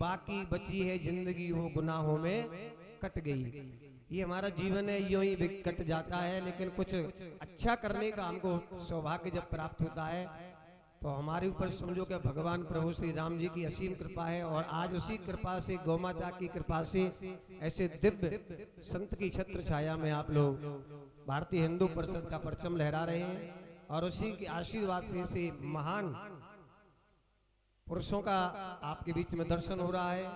बाकी बची है जिंदगी वो गुनाहों में कट गई। ये हमारा जीवन है, यूं ही कट जाता है, लेकिन कुछ अच्छा करने का हमको सौभाग्य जब प्राप्त होता है तो हमारे ऊपर समझो कि भगवान प्रभु श्री राम जी की असीम कृपा है। और आज उसी कृपा से, गौ माता की कृपा से, ऐसे दिव्य संत की छत्र छाया में आप लोग भारतीय हिंदू परिषद का परचम लहरा रहे हैं। और उसी के आशीर्वाद से ऐसे महान पुरुषों का आपके बीच में दर्शन हो रहा है।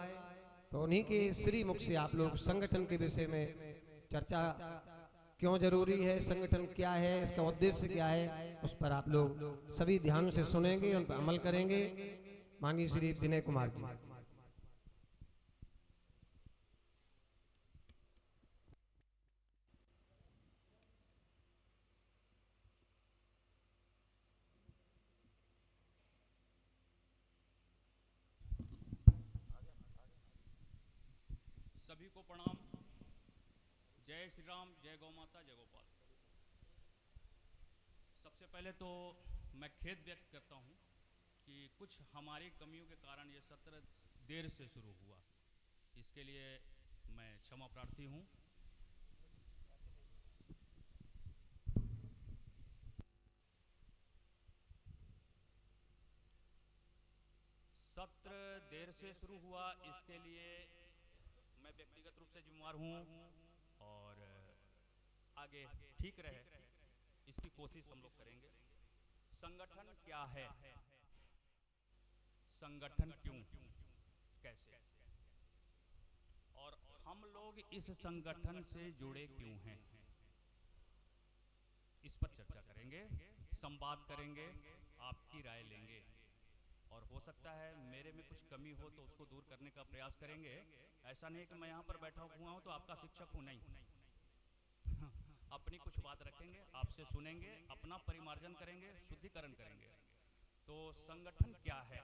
तो उन्हीं के श्री मुख से आप लोग संगठन के विषय में चर्चा, क्यों जरूरी है, संगठन क्या है, इसका उद्देश्य क्या है, उस पर आप लोग सभी ध्यान से सुनेंगे, उन पर अमल करेंगे। माननीय श्री विनय कुमार जी। सभी को प्रणाम। जय श्री राम, जय गौ माता, जय गोपाल। सबसे पहले तो मैं खेद व्यक्त करता हूं कि कुछ हमारी कमियों के कारण ये सत्र देर से शुरू हुआ। इसके लिए मैं क्षमा प्रार्थी हूं। सत्र देर से शुरू हुआ, इसके लिए मैं व्यक्तिगत रूप से जिम्मेवार हूं और आगे ठीक रहे इसकी कोशिश हम लोग करेंगे। संगठन क्या है, संगठन क्यों, कैसे, और हम लोग इस संगठन से जुड़े क्यों हैं, इस पर चर्चा करेंगे, संवाद करेंगे, आपकी राय लेंगे। और हो सकता है मेरे में कुछ कमी हो तो उसको दूर करने का प्रयास करेंगे। ऐसा नहीं कि मैं यहाँ पर बैठा हुआ हूँ तो आपका शिक्षक हूँ, नहीं। अपनी कुछ बात रखेंगे, आपसे सुनेंगे, अपना परिमार्जन करेंगे, शुद्धिकरण करेंगे। तो संगठन क्या है,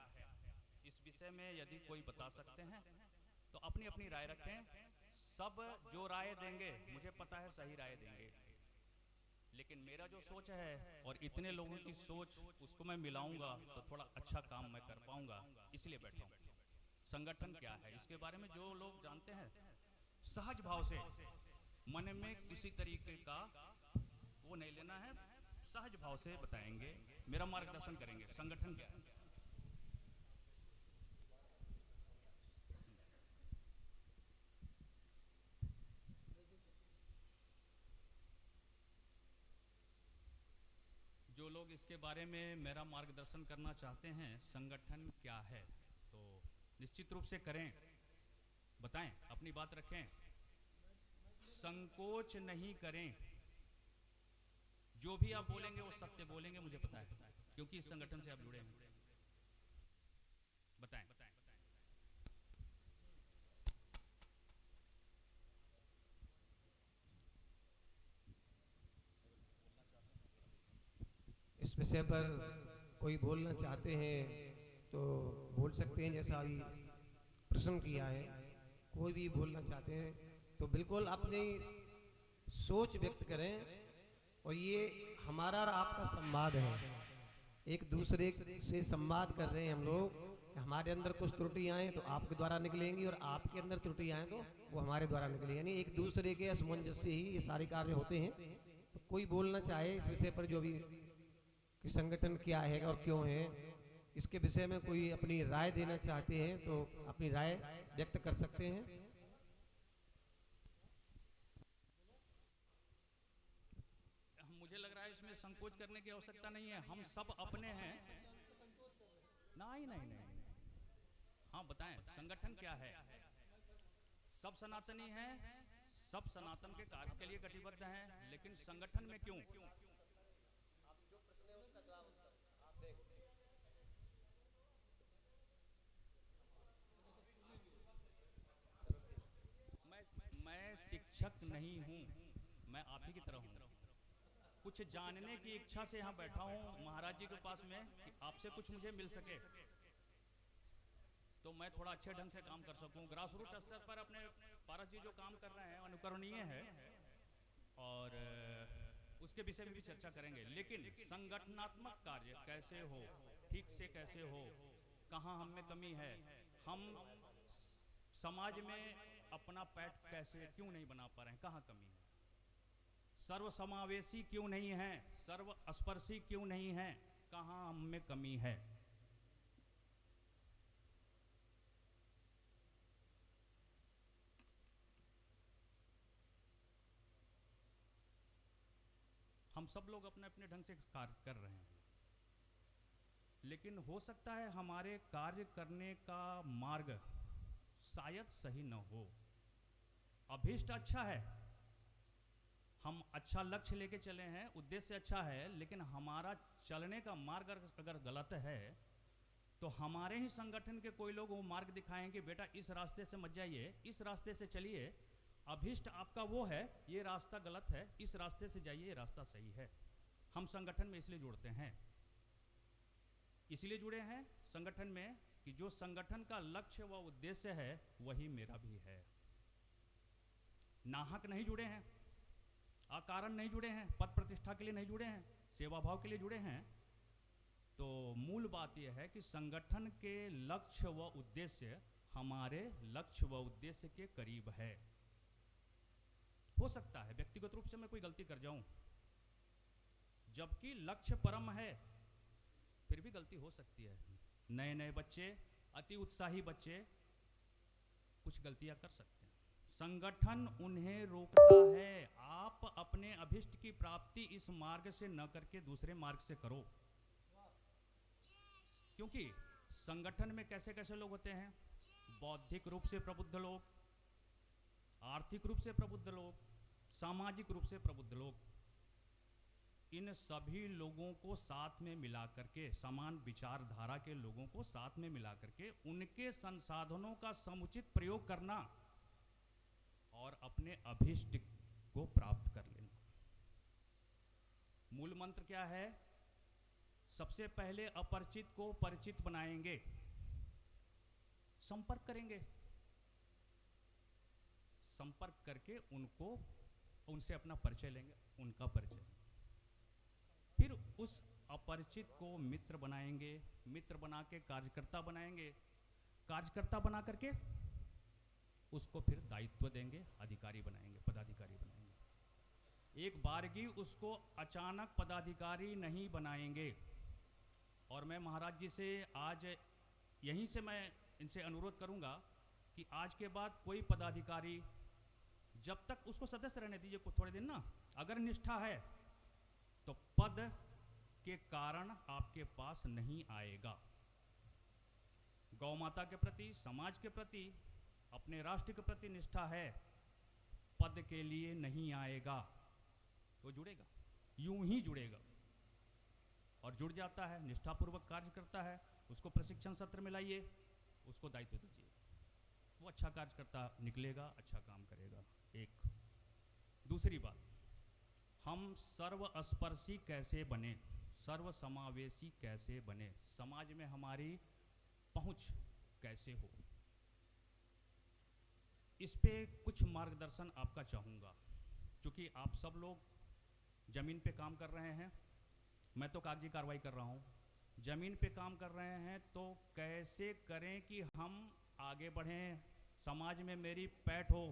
इस विषय में यदि कोई बता सकते हैं तो अपनी अपनी राय रखें। सब जो राय देंगे मुझे पता है सही राय देंगे, लेकिन मेरा जो सोच है और इतने लोगों की सोच, उसको मैं मिलाऊंगा तो थोड़ा अच्छा काम मैं कर पाऊंगा, इसलिए बैठा हूं। संगठन क्या है, इसके बारे में जो लोग जानते हैं सहज भाव से, मन में किसी तरीके का वो नहीं लेना है, सहज भाव से बताएंगे, मेरा मार्गदर्शन करेंगे। संगठन क्या है? जो लोग इसके बारे में मेरा मार्गदर्शन करना चाहते हैं, संगठन क्या है, तो निश्चित रूप से करें, बताएं, अपनी बात रखें, संकोच नहीं करें। जो भी आप बोलेंगे वो सत्य बोलेंगे, मुझे पता है, क्योंकि इस संगठन से आप जुड़े हैं। बताएं। इस विषय पर कोई बोलना चाहते हैं तो बोल सकते हैं, जैसा अभी प्रश्न किया है। कोई भी बोलना चाहते हैं तो बिल्कुल अपनी सोच व्यक्त करें। और ये हमारा और आपका संवाद है, एक दूसरे से संवाद कर रहे हैं हम लोग। हमारे अंदर कुछ त्रुटियां आए तो आपके द्वारा निकलेंगी, और आपके अंदर त्रुटियां आए तो वो हमारे द्वारा निकलेंगी। यानी एक दूसरे के असमंजस से ही ये सारे कार्य होते हैं। तो कोई बोलना चाहे इस विषय पर, जो भी कि संगठन क्या है और क्यों है, इसके विषय में कोई अपनी राय देना चाहते हैं तो अपनी राय व्यक्त कर सकते हैं। मुझे लग रहा है इसमें संकोच करने की आवश्यकता नहीं है, हम सब अपने हैं। नहीं नहीं नहीं, हाँ बताएं, संगठन क्या है। सब सनातनी हैं, सब सनातन के कार्य के लिए कटिबद्ध हैं, लेकिन संगठन में क्यों? मैं मैं शिक्षक नहीं हूं, मैं आप ही की तरह हूं। कुछ जानने की इच्छा से यहाँ बैठा हूँ महाराज जी के पास में, कि आपसे कुछ मुझे मिल सके तो मैं थोड़ा अच्छे ढंग से काम कर सकूं। ग्रास रूट स्तर पर अपने पारस जी जो काम कर रहे हैं अनुकरणीय है, और उसके विषय में भी चर्चा करेंगे। लेकिन संगठनात्मक कार्य कैसे हो, ठीक से कैसे हो, कहाँ हम में कमी है, हम समाज में अपना पैठ कैसे क्यों नहीं बना पा रहे हैं, कहाँ कमी है? सर्व समावेशी क्यों नहीं है, सर्व स्पर्शी क्यों नहीं है, कहाँ हम में कमी है? हम सब लोग अपने अपने ढंग से कार्य कर रहे हैं, लेकिन हो सकता है हमारे कार्य करने का मार्ग शायद सही न हो। अभीष्ट अच्छा है, हम अच्छा लक्ष्य लेके चले हैं, उद्देश्य अच्छा है, लेकिन हमारा चलने का मार्ग अगर गलत है तो हमारे ही संगठन के कोई लोग वो मार्ग दिखाएंगे, बेटा इस रास्ते से मत जाइए, इस रास्ते से चलिए, अभीष्ट आपका वो है, ये रास्ता गलत है, इस रास्ते से जाइए, ये रास्ता सही है। हम संगठन में इसलिए जुड़ते हैं, इसलिए जुड़े हैं संगठन में कि जो संगठन का लक्ष्य व उद्देश्य है वही मेरा भी है। नाहक नहीं जुड़े हैं, अकारण नहीं जुड़े हैं, पद प्रतिष्ठा के लिए नहीं जुड़े हैं, सेवा भाव के लिए जुड़े हैं। तो मूल बात यह है कि संगठन के लक्ष्य व उद्देश्य हमारे लक्ष्य व उद्देश्य के करीब है। हो सकता है व्यक्तिगत रूप से मैं कोई गलती कर जाऊं, जबकि लक्ष्य परम है, फिर भी गलती हो सकती है। नए नए बच्चे, अति उत्साही बच्चे कुछ गलतियां कर सकते हैं, संगठन उन्हें रोकता है। आप अपने अभिष्ट की प्राप्ति इस मार्ग से न करके दूसरे मार्ग से करो, क्योंकि संगठन में कैसे कैसे लोग होते हैं, बौद्धिक रूप से प्रबुद्ध लोग, आर्थिक रूप से प्रबुद्ध लोग, सामाजिक रूप से प्रबुद्ध लोग। इन सभी लोगों को साथ में मिला करके, समान विचारधारा के लोगों को साथ में मिला करके उनके संसाधनों का समुचित प्रयोग करना और अपने अभीष्ट को प्राप्त कर लेना। मूल मंत्र क्या है? सबसे पहले अपरिचित को परिचित बनाएंगे, संपर्क करेंगे, संपर्क करके उनसे अपना परिचय लेंगे, उनका परिचय, फिर उस अपरिचित को मित्र बनाएंगे, मित्र बना के कार्यकर्ता बनाएंगे, कार्यकर्ता बना करके उसको फिर दायित्व देंगे, अधिकारी बनाएंगे, पदाधिकारी बनाएंगे। एक बारगी उसको अचानक पदाधिकारी नहीं बनाएंगे। और मैं महाराज जी से आज यहीं से मैं इनसे अनुरोध करूंगा कि आज के बाद कोई पदाधिकारी, जब तक उसको सदस्य रहने दीजिए कुछ थोड़े दिन ना, अगर निष्ठा है तो पद के कारण आपके पास नहीं आएगा। गौ माता के प्रति, समाज के प्रति, अपने राष्ट्र के प्रति निष्ठा है, पद के लिए नहीं आएगा। वो जुड़ेगा, यूं ही जुड़ेगा, और जुड़ जाता है, निष्ठापूर्वक कार्य करता है, उसको प्रशिक्षण सत्र में लाइए, उसको दायित्व दीजिए, वो अच्छा कार्य करता निकलेगा, अच्छा काम करेगा। एक दूसरी बात, हम सर्वस्पर्शी कैसे बने, सर्व समावेशी कैसे बने, समाज में हमारी पहुंच कैसे हो, इस पे कुछ मार्गदर्शन आपका चाहूँगा। क्योंकि आप सब लोग जमीन पे काम कर रहे हैं, मैं तो कागजी कार्रवाई कर रहा हूँ, जमीन पे काम कर रहे हैं, तो कैसे करें कि हम आगे बढ़ें, समाज में मेरी पैठ हो,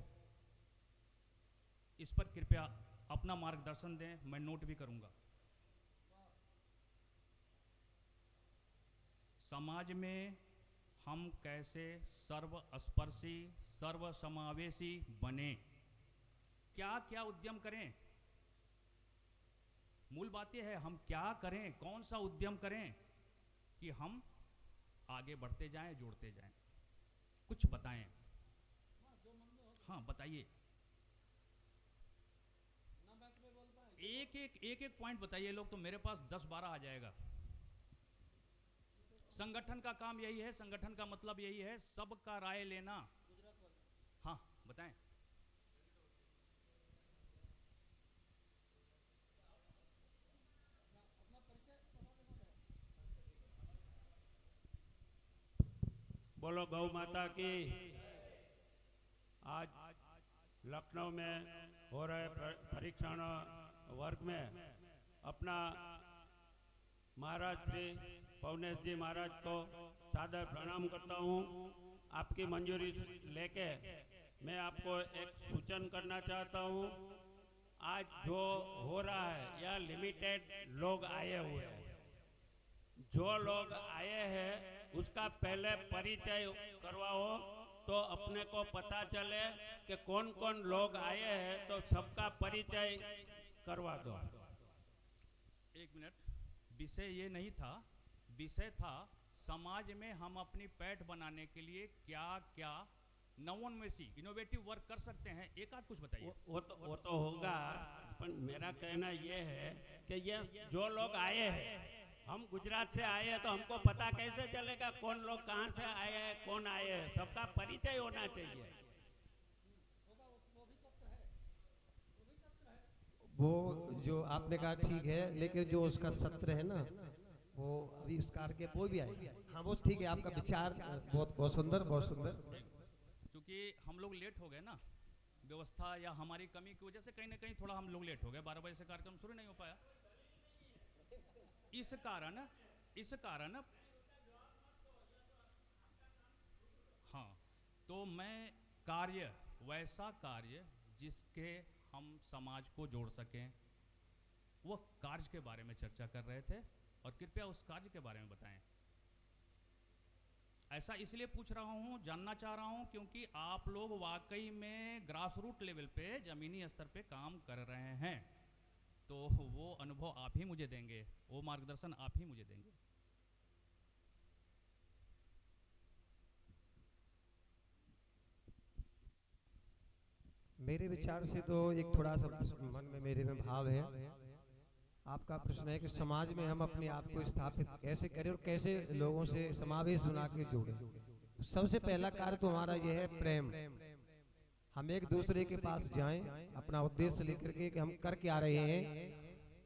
इस पर कृपया अपना मार्गदर्शन दें, मैं नोट भी करूंगा। समाज में हम कैसे सर्वस्पर्शी, सर्वसमावेशी बने, क्या क्या उद्यम करें। मूल बात यह है, हम क्या करें, कौन सा उद्यम करें कि हम आगे बढ़ते जाएं, जुड़ते जाएं। कुछ बताएं। हाँ बताइए, एक पॉइंट बताइए। लोग तो मेरे पास 10-12 आ जाएगा। संगठन का काम यही है, संगठन का मतलब यही है, सबका राय लेना। हाँ बताएं। बोलो गौ माता की। आज लखनऊ में हो रहे परीक्षण वर्ग में अपना महाराज श्री पवनेश जी महाराज को सादर प्रणाम करता हूँ। आपकी मंजूरी लेके मैं आपको एक सूचन करना चाहता हूँ। आज जो हो रहा है यह लिमिटेड लोग आए हुए हैं। जो लोग आए हैं उसका पहले परिचय करवाओ तो अपने को पता चले कि कौन कौन लोग आए हैं, तो सबका परिचय करवा दो। एक मिनट, विषय ये नहीं था। विषय था समाज में हम अपनी पैठ बनाने के लिए क्या क्या नवोन्मेषी इनोवेटिव वर्क कर सकते हैं। एक आध कुछ बताइए। वो तो होगा, पर मेरा कहना ये है कि ये जो लोग आए हैं, हम गुजरात से आए हैं तो हमको पता कैसे चलेगा कौन लोग कहाँ से आए हैं, कौन आए हैं? सबका परिचय होना चाहिए। वो जो आपने कहा ठीक है, लेकिन जो उसका सत्र है ना, वो आविष्कार के वो भी आए। हाँ वो ठीक है, आपका विचार बहुत बहुत सुंदर, बहुत सुंदर। क्योंकि हम लोग लेट हो गए ना, व्यवस्था या हमारी कमी की वजह से कहीं ना कहीं थोड़ा हम लोग लेट हो गए। 12 बजे से कार्यक्रम शुरू नहीं हो पाया। इस कारण हाँ, तो मैं वैसा कार्य जिसके हम समाज को जोड़ सकें, वो कार्य के बारे में चर्चा कर रहे थे, और कृपया उस कार्य के बारे में बताएं। ऐसा इसलिए पूछ रहा हूं, जानना चाह रहा हूं, क्योंकि आप लोग वाकई में ग्रास रूट लेवल पे, जमीनी स्तर पे काम कर रहे हैं। तो वो अनुभव आप ही मुझे देंगे, वो मार्गदर्शन आप ही मुझे देंगे। मेरे विचार से तो एक थोड़ा सा मन में मेरे में भाव है। आपका प्रश्न है कि समाज में हम अपने आप को स्थापित कैसे करें और कैसे लोगों से समावेश बना के जोड़ें। तो सबसे पहला कार्य तो हमारा यह है प्रेम। हम एक दूसरे के पास जाएं अपना उद्देश्य लेकर के कि हम कर क्या रहे हैं,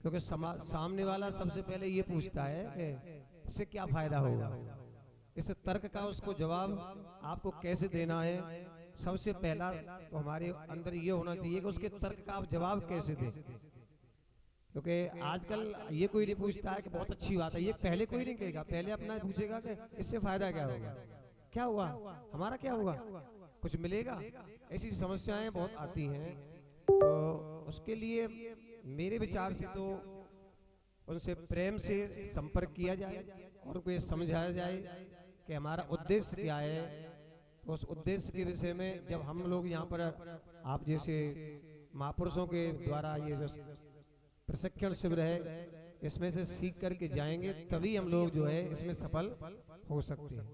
क्योंकि सामने वाला सबसे पहले ये पूछता है कि इससे क्या फायदा होगा। इस तर्क का उसको जवाब आपको कैसे देना है, सबसे पहला तो हमारे अंदर ये होना चाहिए कि उसके तर्क का आप जवाब कैसे दें। क्योंकि आजकल ये कोई नहीं पूछता है कि बहुत अच्छी बात है, ये पहले कोई नहीं कहेगा। पहले अपना पूछेगा कि इससे फायदा क्या होगा, क्या हुआ, हमारा क्या होगा, कुछ मिलेगा। ऐसी समस्याएं बहुत आती हैं। तो उसके लिए मेरे विचार से तो उनसे प्रेम से संपर्क किया जाए और उनको ये समझाया जाए कि हमारा उद्देश्य क्या है। उस उद्देश्य के विषय में जब हम लोग यहाँ पर आप जैसे महापुरुषों के द्वारा ये जो प्रशिक्षण शिविर है, इसमें से सीख करके जाएंगे, तभी हम लोग जो है इसमें सफल हो सकते हैं।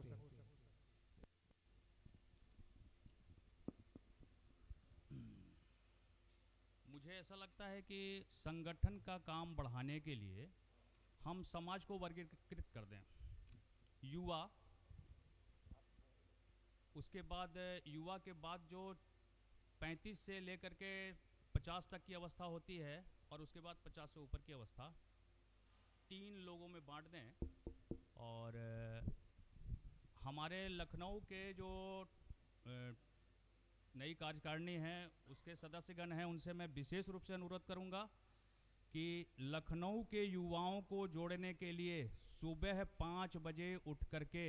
मुझे ऐसा लगता है कि संगठन का काम बढ़ाने के लिए हम समाज को वर्गीकृत कर दें। युवा, उसके बाद युवा के बाद जो 35 से लेकर के 50 तक की अवस्था होती है, और उसके बाद 50 से ऊपर की अवस्था, 3 लोगों में बांट दें। और हमारे लखनऊ के जो नई कार्यकारिणी है, उसके सदस्यगण हैं, उनसे मैं विशेष रूप से अनुरोध करूंगा कि लखनऊ के युवाओं को जोड़ने के लिए सुबह 5 बजे उठ करके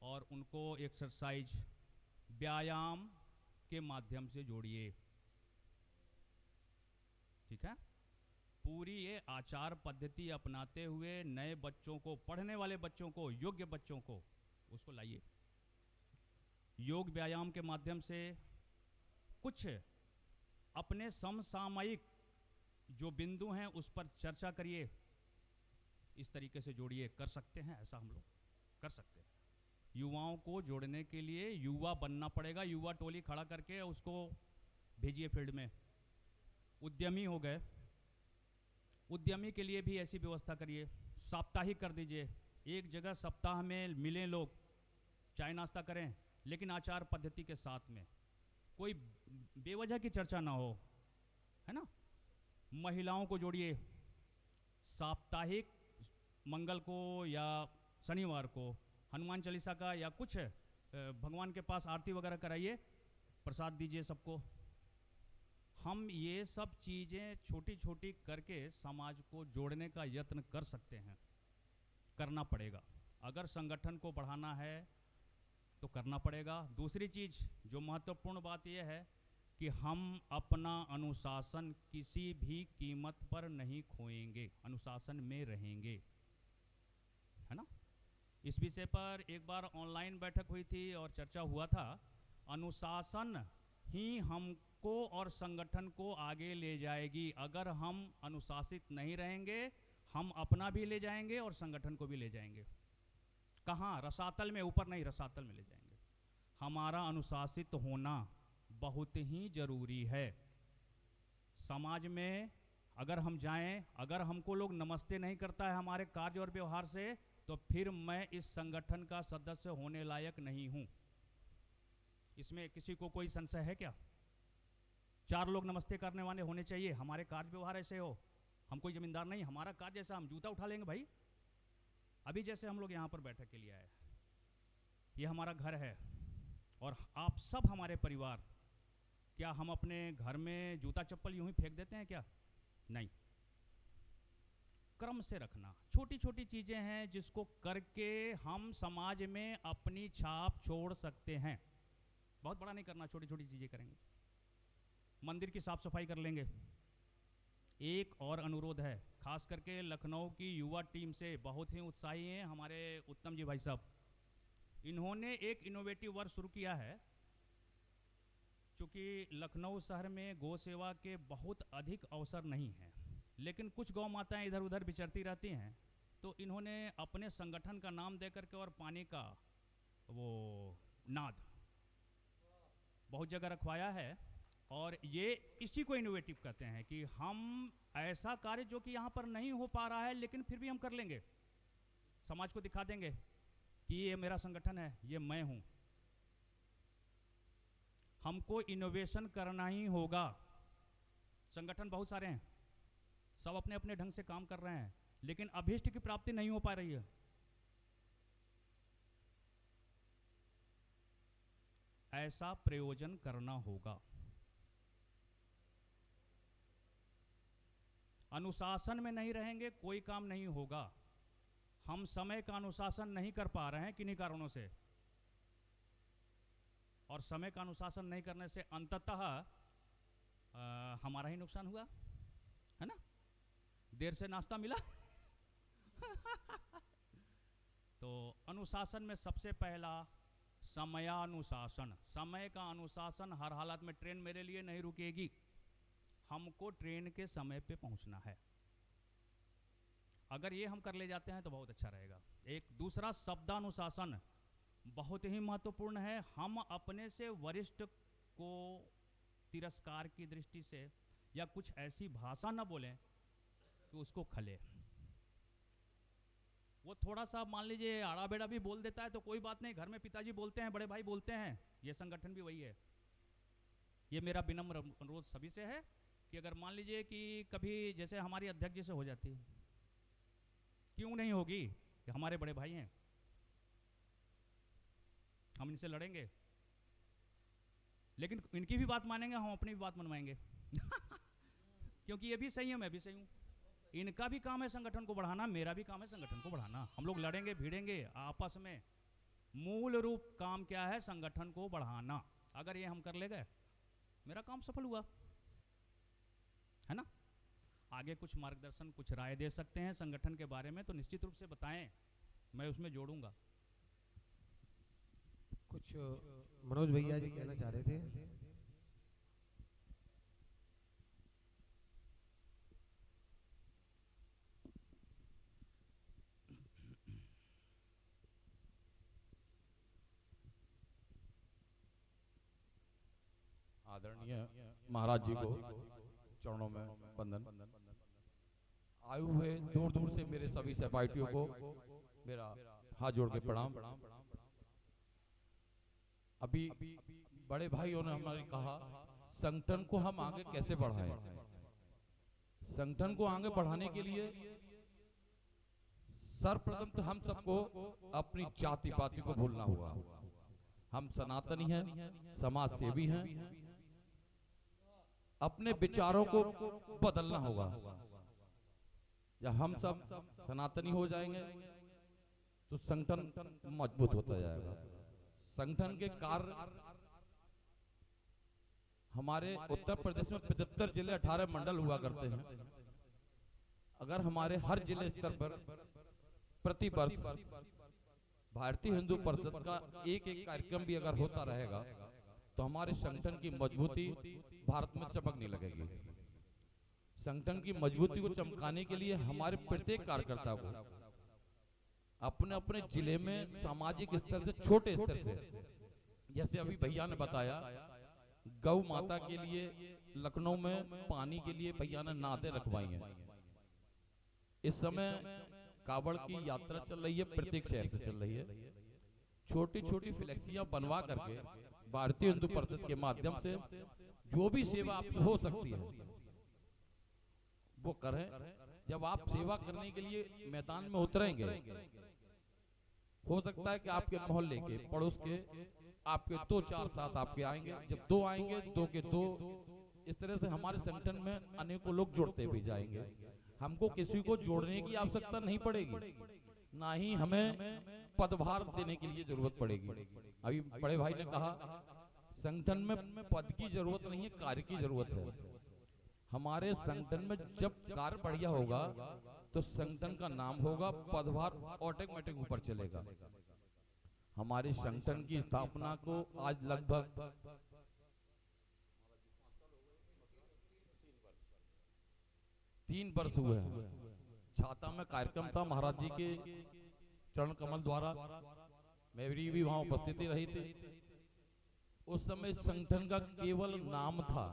और उनको एक्सरसाइज, व्यायाम के माध्यम से जोड़िए। ठीक है? पूरी ये आचार पद्धति अपनाते हुए नए बच्चों को, पढ़ने वाले बच्चों को, योग्य बच्चों को उसको लाइए। योग व्यायाम के माध्यम से कुछ अपने समसामयिक जो बिंदु हैं उस पर चर्चा करिए। इस तरीके से जोड़िए। कर सकते हैं ऐसा, हम लोग कर सकते हैं। युवाओं को जोड़ने के लिए युवा बनना पड़ेगा। युवा टोली खड़ा करके उसको भेजिए फील्ड में। उद्यमी हो गए, उद्यमी के लिए भी ऐसी व्यवस्था करिए। साप्ताहिक कर दीजिए, एक जगह सप्ताह में मिलें लोग, चाय नाश्ता करें, लेकिन आचार पद्धति के साथ में, कोई बेवजह की चर्चा ना हो, है ना। महिलाओं को जोड़िए, साप्ताहिक मंगल को या शनिवार को हनुमान चालीसा का या कुछ भगवान के पास आरती वगैरह कराइए, प्रसाद दीजिए सबको। हम ये सब चीज़ें छोटी छोटी करके समाज को जोड़ने का यत्न कर सकते हैं, करना पड़ेगा। अगर संगठन को बढ़ाना है तो करना पड़ेगा। दूसरी चीज़ जो महत्वपूर्ण बात यह है कि हम अपना अनुशासन किसी भी कीमत पर नहीं खोएंगे, अनुशासन में रहेंगे, है ना। इस विषय पर एक बार ऑनलाइन बैठक हुई थी और चर्चा हुआ था। अनुशासन ही हमको और संगठन को आगे ले जाएगी। अगर हम अनुशासित नहीं रहेंगे, हम अपना भी ले जाएंगे और संगठन को भी ले जाएंगे। कहाँ? रसातल में, ऊपर नहीं, रसातल में ले जाएंगे। हमारा अनुशासित होना बहुत ही जरूरी है। समाज में अगर हम जाएं, अगर हमको लोग नमस्ते नहीं करता है हमारे कार्य और व्यवहार से, तो फिर मैं इस संगठन का सदस्य होने लायक नहीं हूं। इसमें किसी को कोई संशय है क्या? 4 लोग नमस्ते करने वाले होने चाहिए, हमारे कार्य व्यवहार ऐसे हो। हम कोई जमींदार नहीं, हमारा कार्य जैसा, हम जूता उठा लेंगे भाई। अभी जैसे हम लोग यहाँ पर बैठक के लिए आए, ये हमारा घर है और आप सब हमारे परिवार। क्या हम अपने घर में जूता चप्पल यूं ही फेंक देते हैं क्या? नहीं। क्रम से रखना, छोटी छोटी चीजें हैं जिसको करके हम समाज में अपनी छाप छोड़ सकते हैं। बहुत बड़ा नहीं करना, छोटी छोटी चीजें करेंगे। मंदिर की साफ सफाई कर लेंगे। एक और अनुरोध है, खास करके लखनऊ की युवा टीम से, बहुत ही उत्साही हैं हमारे उत्तम जी भाई साहब। इन्होंने एक इनोवेटिव वर्क शुरू किया है। चूँकि लखनऊ शहर में गौ सेवा के बहुत अधिक अवसर नहीं हैं, लेकिन कुछ गौ माताएं इधर उधर विचरती रहती हैं, तो इन्होंने अपने संगठन का नाम दे करके और पानी का वो नाद बहुत जगह रखवाया है। और ये इसी को इनोवेटिव कहते हैं कि हम ऐसा कार्य जो कि यहाँ पर नहीं हो पा रहा है, लेकिन फिर भी हम कर लेंगे, समाज को दिखा देंगे कि ये मेरा संगठन है, ये मैं हूँ। हमको इनोवेशन करना ही होगा। संगठन बहुत सारे हैं, सब अपने अपने ढंग से काम कर रहे हैं, लेकिन अभीष्ट की प्राप्ति नहीं हो पा रही है। ऐसा प्रयोजन करना होगा। अनुशासन में नहीं रहेंगे, कोई काम नहीं होगा। हम समय का अनुशासन नहीं कर पा रहे हैं किन्हीं कारणों से, और समय का अनुशासन नहीं करने से अंततः हमारा ही नुकसान हुआ, है ना। देर से नाश्ता मिला तो अनुशासन में सबसे पहला समयानुशासन। समय का अनुशासन हर हालत में। ट्रेन मेरे लिए नहीं रुकेगी, हमको ट्रेन के समय पे पहुंचना है। अगर ये हम कर ले जाते हैं तो बहुत अच्छा रहेगा। एक दूसरा शब्दानुशासन बहुत ही महत्वपूर्ण है। हम अपने से वरिष्ठ को तिरस्कार की दृष्टि से या कुछ ऐसी भाषा न बोलें कि उसको खले। वो थोड़ा सा मान लीजिए आड़ा बेड़ा भी बोल देता है तो कोई बात नहीं, घर में पिताजी बोलते हैं, बड़े भाई बोलते हैं, ये संगठन भी वही है। ये मेरा विनम्र अनुरोध सभी से है कि अगर मान लीजिए कि कभी जैसे हमारी अध्यक्ष जी से हो जाती है, क्यों नहीं होगी, कि हमारे बड़े भाई हैं, हम इनसे लड़ेंगे, लेकिन इनकी भी बात मानेंगे, हम अपनी भी बात मनवाएंगे क्योंकि ये भी सही है, मैं भी सही हूँ। इनका भी काम है संगठन को बढ़ाना, मेरा भी काम है संगठन को बढ़ाना। हम लोग लड़ेंगे भिड़ेंगे आपस में, मूल रूप काम क्या है? संगठन को बढ़ाना। अगर ये हम कर ले गए, मेरा काम सफल हुआ, है ना। आगे कुछ मार्गदर्शन, कुछ राय दे सकते हैं संगठन के बारे में तो निश्चित रूप से बताएं, मैं उसमें जोड़ूंगा। कुछ मनोज भैया जी कहना चाह रहे थे। आदरणीय महाराज जी को चरणों में वंदन। आए हुए दूर दूर से मेरे सभी सहपाठियों को मेरा हाथ जोड़ के प्रणाम। अभी बड़े भाइयों ने हमारे कहा संगठन को हम आगे कैसे बढ़ाएं। संगठन को आगे बढ़ाने के लिए सर्वप्रथम तो हम सबको अपनी जाति पाति को भूलना होगा। हम सनातनी हैं, समाज सेवी हैं, अपने विचारों को बदलना होगा। जब हम सब सनातनी हो जाएंगे तो संगठन मजबूत होता जाएगा। संगठन के कार्य हमारे उत्तर प्रदेश में 75 जिले 18 मंडल हुआ करते हैं। अगर हमारे हर जिले स्तर पर प्रति वर्ष भारतीय हिंदू परिषद का एक एक कार्यक्रम भी अगर होता रहेगा तो हमारे संगठन की मजबूती भारत में चमकने लगेगी। संगठन की मजबूती को चमकाने के लिए हमारे प्रत्येक कार्यकर्ता को अपने अपने जिले में सामाजिक स्तर से, छोटे स्तर से, जैसे अभी भैया ने बताया गौ माता के लिए लखनऊ में पानी के लिए भैया ने नादें रखवाई हैं। इस समय कावड़ की यात्रा चल रही है, प्रत्येक शहर से चल रही है। छोटी छोटी फ्लेक्सियां बनवा करके भारतीय हिंदू परिषद के माध्यम से जो भी सेवा आपकी हो सकती है वो करें। जब आप सेवा करने के लिए मैदान में उतरेंगे, हो सकता है कि आपके मोहल्ले के, पड़ोस के, आपके 2-4 साथ आपके आएंगे। जब 2 आएंगे, 2 के 2, इस तरह से हमारे संगठन में अनेकों लोग जुड़ते भी जाएंगे। हमको किसी को जोड़ने की आवश्यकता नहीं पड़ेगी, ना ही हमें पदभार देने के लिए जरूरत पड़ेगी। अभी बड़े भाई ने कहा संगठन में पद की जरूरत नहीं है, कार्य की जरूरत है। हमारे संगठन में जब कार्य बढ़िया होगा तो संगठन का नाम होगा, पदभार ऑटोमेटिक ऊपर चलेगा। हमारे संगठन की स्थापना को आज लगभग 3 वर्ष हुए हैं। छाता में कार्यक्रम था महाराज जी के चरण कमल द्वारा, मेरी भी वहां उपस्थिति रही थी। उस समय संगठन का केवल नाम था,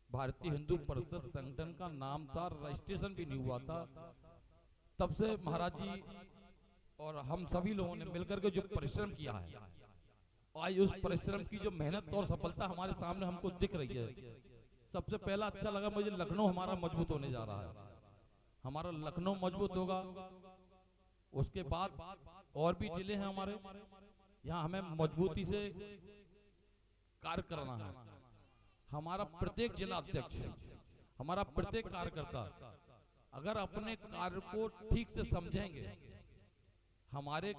भारतीय हिंदू परिषद संगठन का नाम था, रजिस्ट्रेशन भी नहीं हुआ था। तब से महाराज जी और हम सभी लोगों ने मिलकर के जो परिश्रम किया है, आज उस परिश्रम की जो मेहनत और सफलता हमारे सामने हमको दिख रही है। सबसे पहला अच्छा लगा मुझे, लखनऊ हमारा मजबूत होने जा रहा है। हमारा लखनऊ मजबूत होगा, उसके बाद और भी जिले हैं हमारे, यहाँ हमें मजबूती से कार्य करना है। हमारा प्रत्येक जिला अध्यक्ष, हमारा प्रत्येक कार्यकर्ता अगर अपने कार्य को ठीक से समझेंगे, हमारे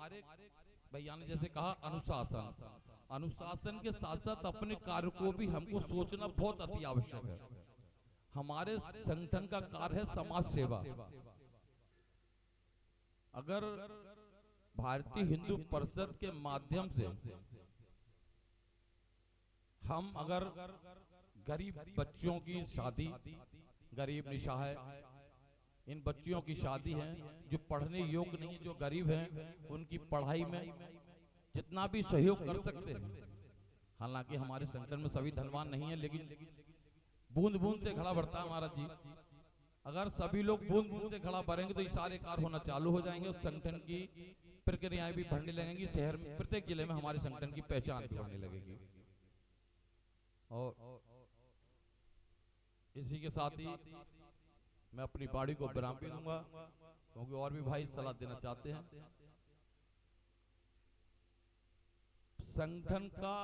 भैया ने जैसे कहा अनुशासन के साथ साथ अपने कार्य को भी हमको सोचना बहुत अति आवश्यक है। हमारे संगठन का कार्य है समाज सेवा। अगर भारतीय हिंदू परिषद के माध्यम से हम अगर गरीब बच्चों की शादी, गरीब निशाह इन बच्चियों की शादी है जो पढ़ने योग्य नहीं है, जो गरीब हैं, उनकी पढ़ाई में जितना भी सहयोग कर सकते हैं। हालांकि हमारे संगठन में सभी धनवान नहीं है, लेकिन बूंद बूंद से घड़ा भरता है महाराज जी। अगर सभी लोग बूंद बूंद से घड़ा भरेंगे तो ये सारे कार्य होना चालू हो जाएंगे, और संगठन की प्रक्रियाएं भी बढ़ने लगेंगी। शहर में प्रत्येक जिले में हमारे संगठन की पहचान भी आने लगेगी। और इसी के साथ ही मैं अपनी बाड़ी को विराम भी दूंगा, क्योंकि और भी भाई सलाह देना चाहते हैं। संगठन का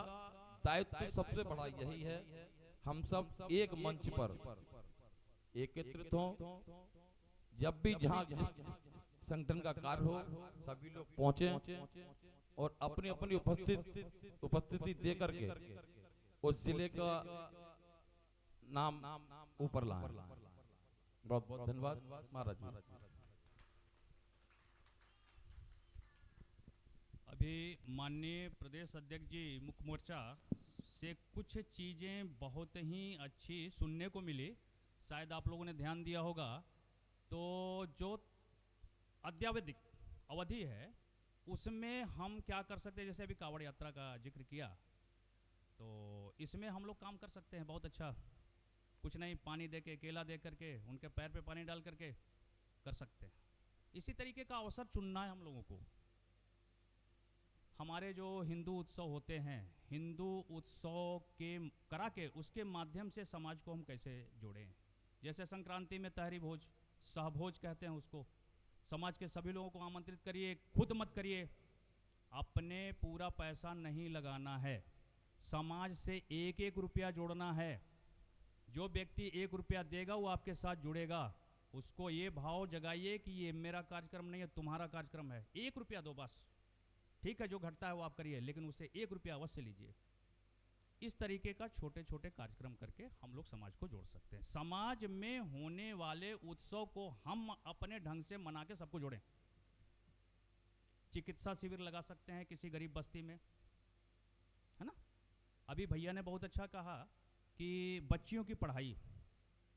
दायित्व सबसे बड़ा यही है, हम सब एक मंच पर एकत्रित हों। जब भी जहां जिस संगठन का कार्य हो, सभी लोग पहुंचे और अपनी अपनी उपस्थिति दे करके उस जिले का नाम ऊपर लाएं। बहुत बहुत धन्यवाद महाराज जी। अभी माननीय प्रदेश अध्यक्ष जी मुख्य मोर्चा से कुछ चीज़ें बहुत ही अच्छी सुनने को मिली, शायद आप लोगों ने ध्यान दिया होगा। तो जो अद्यावधिक अवधि है उसमें हम क्या कर सकते हैं, जैसे अभी कावड़ यात्रा का जिक्र किया, तो इसमें हम लोग काम कर सकते हैं बहुत अच्छा। कुछ नहीं, पानी दे के, केला दे करके, उनके पैर पे पानी डाल करके कर सकते हैं। इसी तरीके का अवसर चुनना है हम लोगों को। हमारे जो हिंदू उत्सव होते हैं, हिंदू उत्सव के करा के उसके माध्यम से समाज को हम कैसे जोड़ें। जैसे संक्रांति में तहरी भोज, सहभोज कहते हैं उसको, समाज के सभी लोगों को आमंत्रित करिए, खुद मत करिए। अपने पूरा पैसा नहीं लगाना है, समाज से 1-1 रुपया जोड़ना है। जो व्यक्ति 1 रुपया देगा वो आपके साथ जुड़ेगा। उसको ये भाव जगाइए कि ये मेरा कार्यक्रम नहीं है, तुम्हारा कार्यक्रम है। 1 रुपया दो बस, ठीक है, जो घटता है वो आप करिए, लेकिन उससे 1 रुपया अवश्य लीजिए। इस तरीके का छोटे छोटे कार्यक्रम करके हम लोग समाज को जोड़ सकते हैं। समाज में होने वाले उत्सव को हम अपने ढंग से मना के सबको जोड़ें। चिकित्सा शिविर लगा सकते हैं किसी गरीब बस्ती में, है ना। अभी भैया ने बहुत अच्छा कहा कि बच्चियों की पढ़ाई,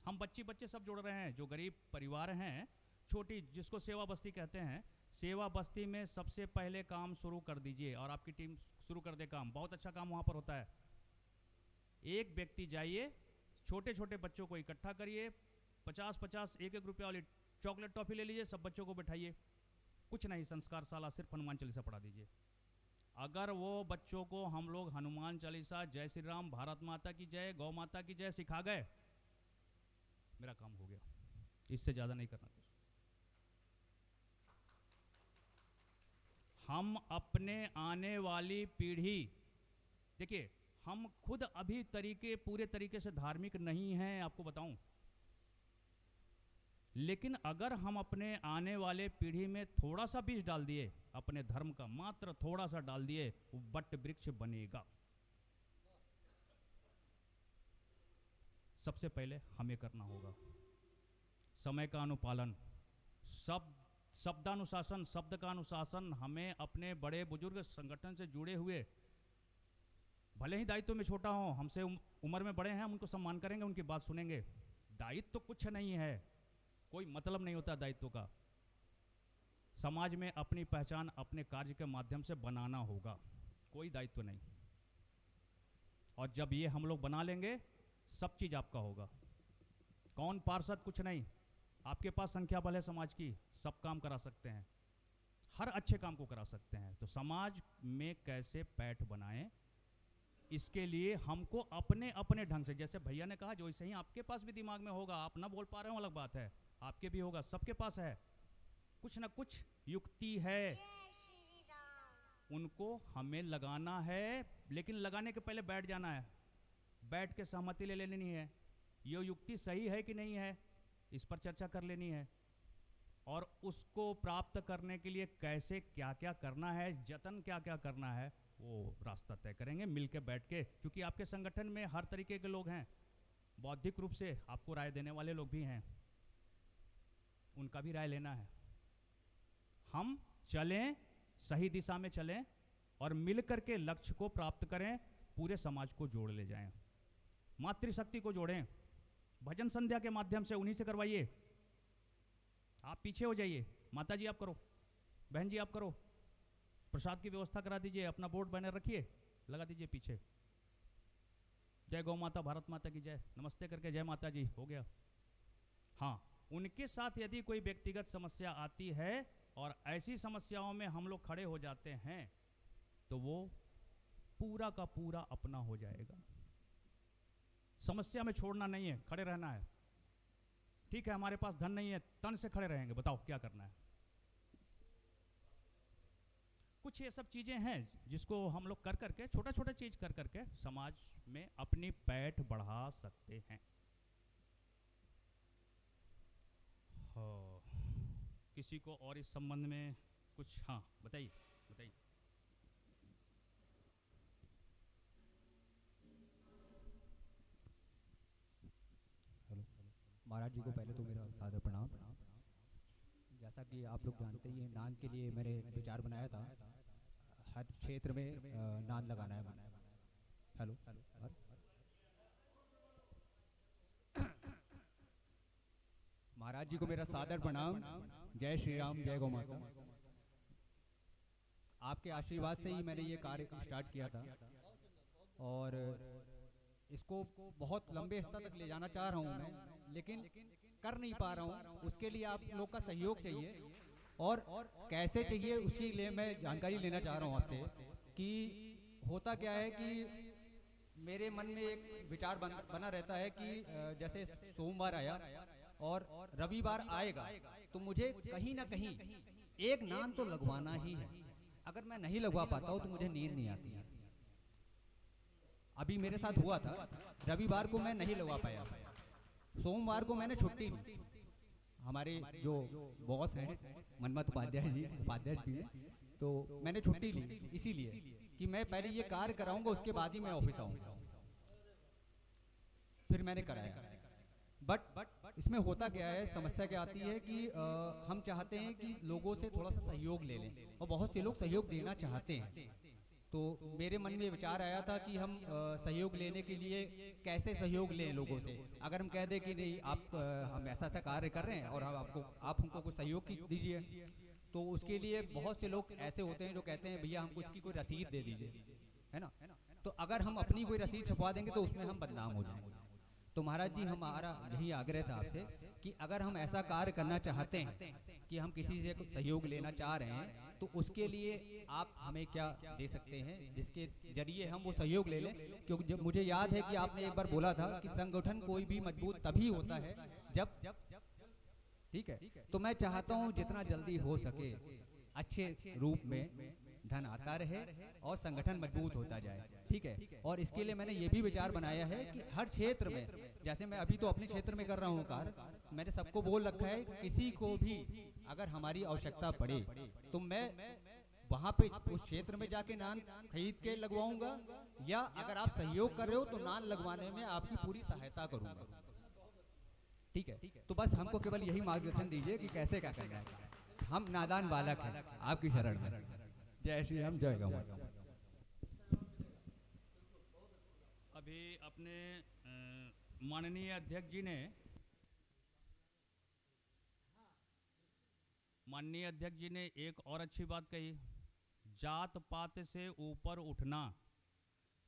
हम बच्चे सब जोड़ रहे हैं। जो गरीब परिवार हैं, छोटी, जिसको सेवा बस्ती कहते हैं, सेवा बस्ती में सबसे पहले काम शुरू कर दीजिए और आपकी टीम शुरू कर दे काम। बहुत अच्छा काम वहाँ पर होता है। एक व्यक्ति जाइए, छोटे छोटे बच्चों को इकट्ठा करिए, 50-50 1-1 रुपया वाली चॉकलेट टॉफी ले लीजिए, सब बच्चों को बैठाइए, कुछ नहीं, संस्कारशाला, सिर्फ हनुमान चालीसा पढ़ा दीजिए। अगर वो बच्चों को हम लोग हनुमान चालीसा, जय श्री राम, भारत माता की जय, गौ माता की जय सिखा गए, मेरा काम हो गया। इससे ज़्यादा नहीं करना कुछ। हम अपने आने वाली पीढ़ी, देखिए हम खुद अभी पूरे तरीके से धार्मिक नहीं हैं, आपको बताऊं, लेकिन अगर हम अपने आने वाले पीढ़ी में थोड़ा सा बीज डाल दिए अपने धर्म का, मात्र थोड़ा सा डाल दिए, वो वट वृक्ष बनेगा। सबसे पहले हमें करना होगा समय का अनुपालन, शब्दानुशासन, शब्द का अनुशासन। हमें अपने बड़े बुजुर्ग संगठन से जुड़े हुए, भले ही दायित्व में छोटा हो, हमसे उम्र में बड़े हैं, हम उनको सम्मान करेंगे, उनकी बात सुनेंगे। दायित्व तो कुछ नहीं है, कोई मतलब नहीं होता दायित्व का। समाज में अपनी पहचान अपने कार्य के माध्यम से बनाना होगा, कोई दायित्व नहीं। और जब ये हम लोग बना लेंगे, सब चीज आपका होगा। कौन पार्षद, कुछ नहीं, आपके पास संख्या बल है समाज की, सब काम करा सकते हैं, हर अच्छे काम को करा सकते हैं। तो समाज में कैसे पैठ बनाएं, इसके लिए हमको अपने अपने ढंग से, जैसे भैया ने कहा, जो वैसे ही आपके पास भी दिमाग में होगा, आप ना बोल पा रहे हो अलग बात है, आपके भी होगा, सबके पास है, कुछ ना कुछ युक्ति है, उनको हमें लगाना है। लेकिन लगाने के पहले बैठ जाना है, बैठ के सहमति ले लेनी है, ये युक्ति सही है कि नहीं है, इस पर चर्चा कर लेनी है, और उसको प्राप्त करने के लिए कैसे क्या क्या करना है, जतन क्या क्या करना है, वो रास्ता तय करेंगे मिल के बैठ के। क्योंकि आपके संगठन में हर तरीके के लोग हैं, बौद्धिक रूप से आपको राय देने वाले लोग भी हैं, उनका भी राय लेना है। हम चलें, सही दिशा में चलें और मिल करके लक्ष्य को प्राप्त करें, पूरे समाज को जोड़ ले जाएं, मातृशक्ति को जोड़ें। भजन संध्या के माध्यम से उन्हीं से करवाइए। आप पीछे हो जाइए, माता जी आप करो, बहन जी आप करो, प्रसाद की व्यवस्था करा दीजिए, अपना बोर्ड बैनर रखिए, लगा दीजिए पीछे, जय गौ माता, भारत माता की जय, नमस्ते करके जय माता जी, हो गया। हाँ, उनके साथ यदि कोई व्यक्तिगत समस्या आती है और ऐसी समस्याओं में हम लोग खड़े हो जाते हैं, तो वो पूरा का पूरा अपना हो जाएगा। समस्या में छोड़ना नहीं है, खड़े रहना है। ठीक है, हमारे पास धन नहीं है, तन से खड़े रहेंगे, बताओ क्या करना है। कुछ ये सब चीजें हैं जिसको हम लोग कर करके, छोटा छोटा चीज कर करके समाज में अपनी पैठ बढ़ा सकते हैं। हाँ, किसी को और इस संबंध में कुछ, हाँ बताइए बताइए। महाराज जी को पहले तो मेरा सादर प्रणाम। जैसा कि आप लोग जानते ही हैं, नान के लिए मैंने विचार बनाया था, हर क्षेत्र में नान लगाना है। हेलो, महाराज जी को मेरा सादर प्रणाम। जय श्री राम, जय गौ माता। आपके आशीर्वाद से ही मैंने ये कार्य स्टार्ट किया था और इसको बहुत लंबे स्तर तक ले जाना चाह रहा हूँ मैं, लेकिन कर नहीं पा रहा हूँ। उसके लिए आप लोग का सहयोग चाहिए, और कैसे चाहिए उसके लिए मैं जानकारी लेना चाह रहा हूँ आपसे कि होता क्या है कि मेरे मन में एक विचार बना रहता है कि जैसे सोमवार आया और रविवार आएगा, तो मुझे कहीं ना कहीं एक नान तो लगवाना ही है। अगर मैं नहीं लगवा पाता हूँ तो मुझे नींद नहीं आती है। अभी मेरे साथ हुआ था, रविवार को मैं नहीं लगवा पाया, सोमवार को मैंने छुट्टी ली। हमारे जो बॉस हैं मनमत उपाध्याय जी भी हैं, तो मैंने छुट्टी ली इसीलिए कि मैं पहले ये कार्य कराऊंगा, उसके बाद ही मैं ऑफिस आऊंगा। फिर मैंने कराया। बट इसमें होता क्या है, समस्या क्या आती है कि हम चाहते हैं कि लोगों से थोड़ा सा सहयोग ले लें, और बहुत से लोग सहयोग देना चाहते हैं। तो मेरे मन में विचार आया था कि हम सहयोग लेने के लिए कैसे सहयोग लें लोगों से। अगर हम कह दें कि नहीं आप हम ऐसा ऐसा कार्य कर रहे हैं और आप हमको कुछ सहयोग दीजिए, तो उसके लिए बहुत से लोग ऐसे होते हैं जो कहते हैं भैया हमको इसकी कोई रसीद दे दीजिए, है ना। तो अगर हम अपनी कोई रसीद छपवा देंगे तो उसमें हम बदनाम हो जाएंगे। तो महाराज जी हमारा यही आग्रह था आपसे कि अगर हम ऐसा कार्य करना चाहते हैं कि हम किसी से कुछ सहयोग लेना चाह रहे हैं, तो उसके लिए आप हमें क्या दे सकते हैं जिसके जरिए हम वो सहयोग ले लें। क्योंकि जब मुझे याद है कि आपने एक बार बोला था कि संगठन कोई भी मजबूत तभी होता है जब, ठीक है, तो मैं चाहता हूँ जितना जल्दी हो सके अच्छे रूप में धन आता रहे और संगठन मजबूत होता जाए, ठीक है। और इसके लिए मैंने ये भी विचार बनाया है कि हर क्षेत्र में, जैसे मैं अभी तो अपने क्षेत्र में कर रहा हूँ कार्य, मैंने सबको बोल रखा है किसी को भी अगर हमारी आवश्यकता पड़े तो मैं वहाँ पे उस क्षेत्र में जाके नान खरीद के लगवाऊंगा, या अगर आप सहयोग कर रहे हो तो नान लगवाने में आपकी पूरी सहायता करूंगा, ठीक है। तो बस हमको केवल यही मार्गदर्शन दीजिए कि कैसे क्या करना है। हम नादान बालक हैं आपकी शरण में। जय श्री राम, जय गौ माता। अभी अपने माननीय अध्यक्ष जी ने एक और अच्छी बात कही, जात पात से ऊपर उठना।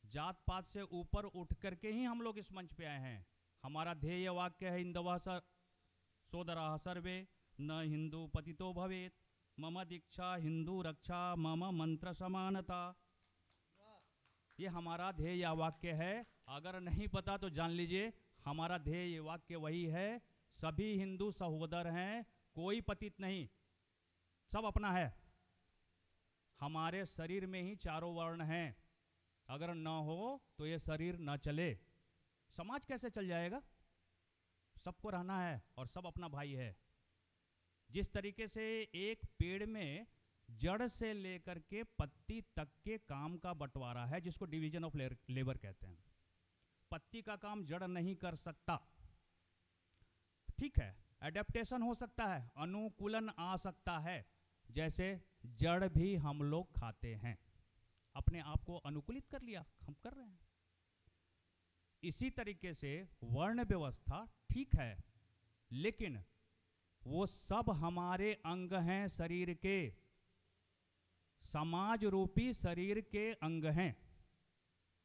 जात पात से ऊपर उठ करके ही हम लोग इस मंच पे आए हैं। हमारा ध्येय वाक्य है इंदवः सोदराः सर्वे न हिंदू पतितो भवेत्, मम दीक्षा हिंदू रक्षा, मम मंत्र समानता। ये हमारा ध्येय वाक्य है। अगर नहीं पता तो जान लीजिए, हमारा ध्येय वाक्य वही है। सभी हिंदू सहोदर हैं, कोई पतित नहीं, सब अपना है। हमारे शरीर में ही चारों वर्ण हैं, अगर न हो तो ये शरीर न चले। समाज कैसे चल जाएगा? सबको रहना है और सब अपना भाई है। जिस तरीके से एक पेड़ में जड़ से लेकर के पत्ती तक के काम का बंटवारा है, जिसको डिवीजन ऑफ लेबर कहते हैं। पत्ती का काम जड़ नहीं कर सकता, ठीक है। एडेप्टेशन हो सकता है, अनुकूलन आ सकता है, जैसे जड़ भी हम लोग खाते हैं, अपने आप को अनुकूलित कर लिया, हम कर रहे हैं। इसी तरीके से वर्ण व्यवस्था ठीक है, लेकिन वो सब हमारे अंग हैं, शरीर के, समाज रूपी शरीर के अंग हैं,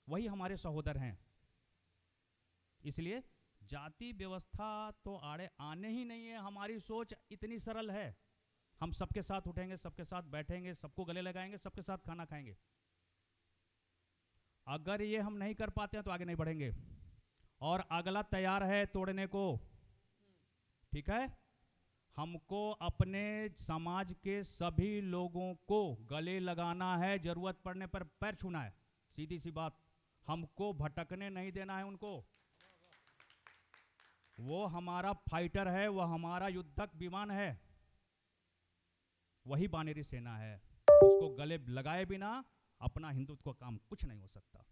वही हमारे सहोदर हैं। इसलिए जाति व्यवस्था तो आड़े आने ही नहीं है। हमारी सोच इतनी सरल है, हम सबके साथ उठेंगे, सबके साथ बैठेंगे, सबको गले लगाएंगे, सबके साथ खाना खाएंगे। अगर ये हम नहीं कर पाते हैं तो आगे नहीं बढ़ेंगे। और अगला तैयार है तोड़ने को, ठीक है। हमको अपने समाज के सभी लोगों को गले लगाना है, जरूरत पड़ने पर पैर छूना है, सीधी सी बात। हमको भटकने नहीं देना है उनको। वो हमारा फाइटर है, वो हमारा युद्धक विमान है, वही बानेरी सेना है। उसको गले लगाए बिना अपना हिंदुत्व का काम कुछ नहीं हो सकता।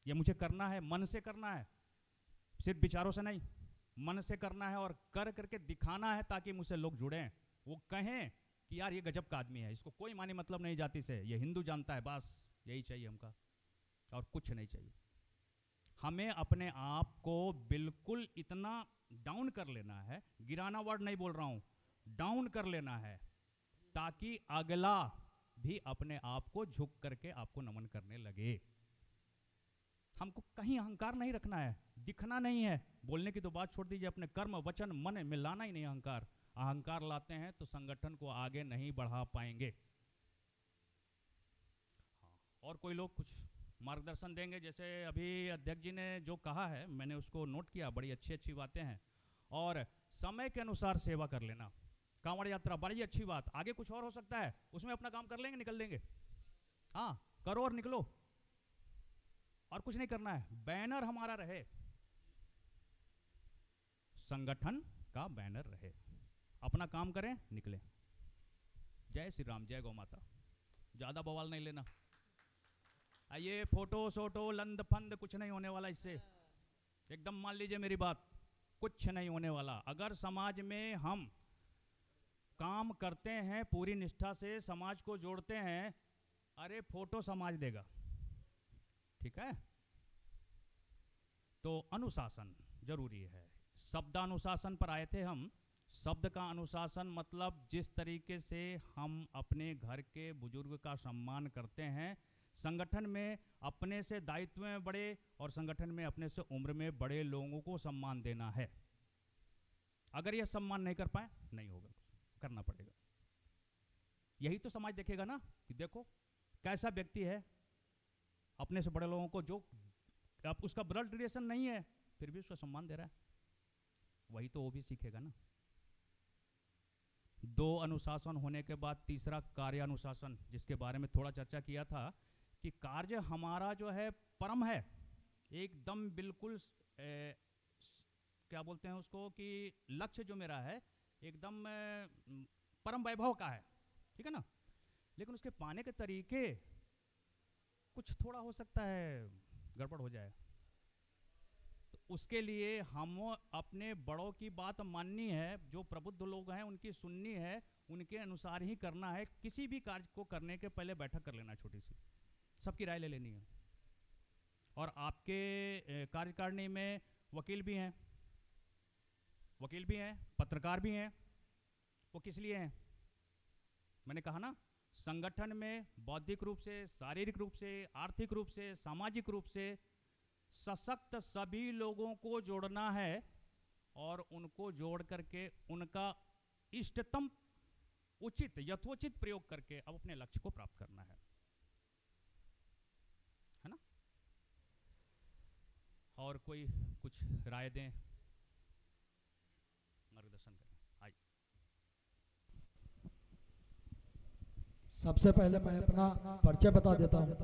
ये मुझे करना है, मन से करना है, सिर्फ विचारों से नहीं, मन से करना है। और कर करके दिखाना है ताकि मुझसे लोग जुड़ें, वो कहें कि यार ये गजब का आदमी है, इसको कोई मानी मतलब नहीं जाति से, ये हिंदू जानता है, बस यही चाहिए हमका, और कुछ नहीं चाहिए। हमें अपने आप को बिल्कुल इतना डाउन कर लेना है, गिराना वर्ड नहीं बोल रहा हूं, डाउन कर लेना है, ताकि अगला भी अपने आप को झुक करके आपको नमन करने लगे। हमको कहीं अहंकार नहीं रखना है, दिखना नहीं है। बोलने की तो बात छोड़ दीजिए, अपने कर्म वचन मन में लाना ही नहीं अहंकार। अहंकार लाते हैं तो संगठन को आगे नहीं बढ़ा पाएंगे। हाँ, और कोई लोग कुछ मार्गदर्शन देंगे? जैसे अभी अध्यक्ष जी ने जो कहा है, मैंने उसको नोट किया, बड़ी अच्छी अच्छी बातें हैं। और समय के अनुसार सेवा कर लेना, कांवड़ यात्रा बड़ी अच्छी बात। आगे कुछ और हो सकता है, उसमें अपना काम कर लेंगे, निकल लेंगे। हाँ, करो और निकलो, और कुछ नहीं करना है। बैनर हमारा रहे, संगठन का बैनर रहे, अपना काम करें, निकले। जय श्री राम, जय गौ माता। ज़्यादा बवाल नहीं लेना। ये फोटो सोटो लंद फंद कुछ नहीं होने वाला इससे। एकदम मान लीजिए मेरी बात, कुछ नहीं होने वाला। अगर समाज में हम काम करते हैं पूरी निष्ठा से, समाज को जोड़ते हैं, अरे फोटो समाज देगा, ठीक है। तो अनुशासन जरूरी है। शब्दानुशासन पर आए थे हम। शब्द का अनुशासन मतलब जिस तरीके से हम अपने घर के बुजुर्ग का सम्मान करते हैं, संगठन में अपने से दायित्व में बड़े और संगठन में अपने से उम्र में बड़े लोगों को सम्मान देना है। अगर यह सम्मान नहीं कर पाए, नहीं होगा, करना पड़ेगा। यही तो समाज देखेगा ना कि देखो कैसा व्यक्ति है, अपने से बड़े लोगों को जो अब उसका ब्लड रिलेशन नहीं है फिर भी उसका सम्मान दे रहा है, वही तो वो भी सीखेगा ना। दो अनुशासन होने के बाद तीसरा कार्यानुशासन, जिसके बारे में थोड़ा चर्चा किया था कि कार्य हमारा जो है परम है, एकदम बिल्कुल क्या बोलते हैं उसको कि लक्ष्य जो मेरा है एकदम परम वैभव का है, ठीक है ना। लेकिन उसके पाने के तरीके कुछ थोड़ा हो सकता है गड़बड़ हो जाए, तो उसके लिए हम अपने बड़ों की बात माननी है, जो प्रबुद्ध लोग हैं उनकी सुननी है, उनके अनुसार ही करना है। किसी भी कार्य को करने के पहले बैठक कर लेना, छोटी सी, सबकी राय ले लेनी है। और आपके कार्यकारिणी में वकील भी हैं, पत्रकार भी हैं। वो किस लिए हैं? मैंने कहा ना, संगठन में बौद्धिक रूप से, शारीरिक रूप से, आर्थिक रूप से, सामाजिक रूप से सशक्त सभी लोगों को जोड़ना है और उनको जोड़ करके उनका इष्टतम उचित यथोचित प्रयोग करके अब अपने लक्ष्य को प्राप्त करना है ना। और कोई कुछ राय दें, मार्गदर्शन करें। आइए। सबसे पहले मैं अपना परिचय बता देता हूँ।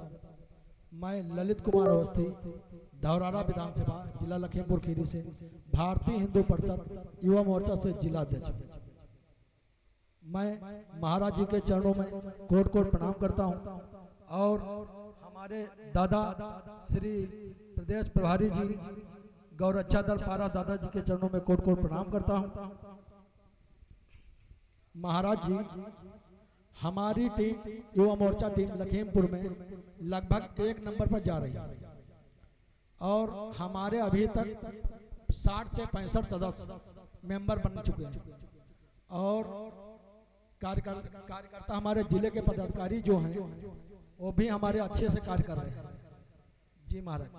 मैं ललित कुमार अवस्थी, धौरारा विधानसभा, जिला लखीमपुर खीरी से भारतीय हिंदू परिषद युवा मोर्चा से जिला अध्यक्ष हूँ। मैं महाराज जी के चरणों में कोट कोट प्रणाम करता हूँ और हमारे दादा श्री प्रदेश प्रभारी जी गौरक्षा दल पारा दादाजी के चरणों में कोट कोट प्रणाम करता हूँ। महाराज जी, हमारी टीम युवा मोर्चा टीम लखीमपुर में लगभग 1 नंबर पर जा रही है और हमारे अभी तक 60 से 65 सदस्य मेंबर बन चुके हैं और कार्यकर्ता हमारे जिले के पदाधिकारी जो हैं वो भी हमारे अच्छे से कार्य कर रहे हैं। जी महाराज।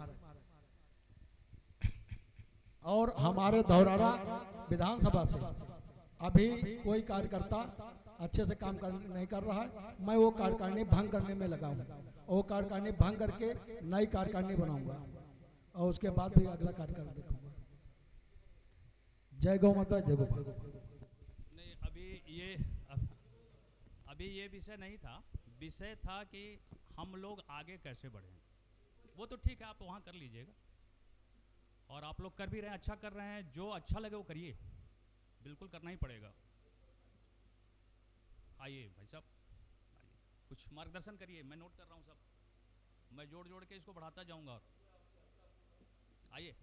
और हमारे धौरारा विधानसभा से अभी कोई कार्यकर्ता अच्छे से काम नहीं कर रहा है। मैं वो कार्यकारिणी भंग करने में लगा हूँ। वो कार्यकारिणी भंग करके नई कार्यकारिणी बनाऊंगा और उसके बाद भी अगला कार्यक्रम देखूंगा। जय गौ माता, जय गोपाल। नहीं, अभी ये विषय नहीं था। विषय था कि हम लोग आगे कैसे बढ़ें। वो तो ठीक है, आप वहाँ कर लीजिएगा और आप लोग कर भी रहे हैं, अच्छा कर रहे हैं। जो अच्छा लगे वो करिए, बिल्कुल करना ही पड़ेगा। आइए भाई साहब, आइए, कुछ मार्गदर्शन करिए। मैं नोट कर रहा हूँ सब, मैं जोड़ जोड़ के इसको बढ़ाता जाऊंगा। आइए,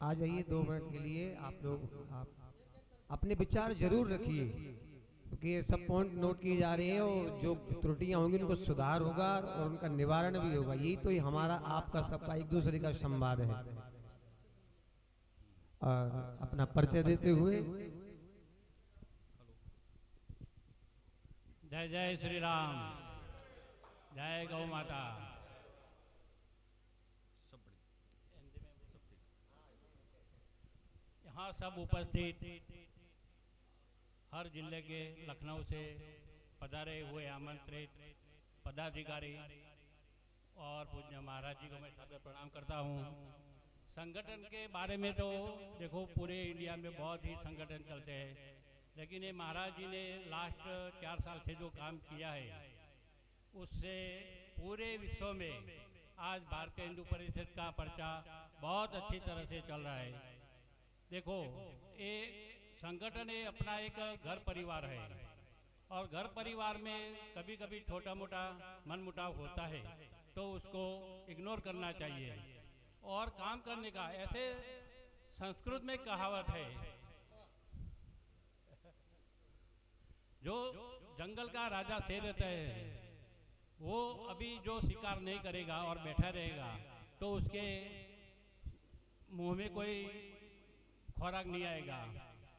आ जाइए 2 मिनट के लिए। आप लोग आप अपने विचार जरूर रखिए, क्योंकि ये सब पॉइंट नोट किए जा रहे हैं और जो त्रुटियां होंगी उनको सुधार होगा और उनका निवारण भी होगा। यही तो हमारा आपका सबका एक दूसरे का संवाद है। और अपना परिचय देते हुए जय जय श्री राम, जय गौ माता। सब बढ़िया। यहाँ सब उपस्थित हर जिले के लखनऊ से पधारे हुए आमंत्रित पदाधिकारी और पूज्य महाराज जी को मैं सादर प्रणाम करता हूँ। संगठन के बारे में तो देखो पूरे इंडिया में बहुत ही संगठन चलते हैं, लेकिन ये महाराज जी ने लास्ट 4 साल से जो काम किया है उससे पूरे विश्व में आज भारतीय हिंदू परिषद का पर्चा बहुत अच्छी तरह से चल रहा है। देखो, ये संगठन ये अपना एक घर परिवार है, और घर परिवार में कभी कभी छोटा मोटा मनमुटाव होता है, तो उसको इग्नोर करना चाहिए और काम करने का। ऐसे संस्कृत में कहावत है, जो जंगल का राजा शेर रहता है, वो अभी जो शिकार नहीं करेगा और बैठा रहेगा तो उसके मुंह में कोई खुराक नहीं आएगा।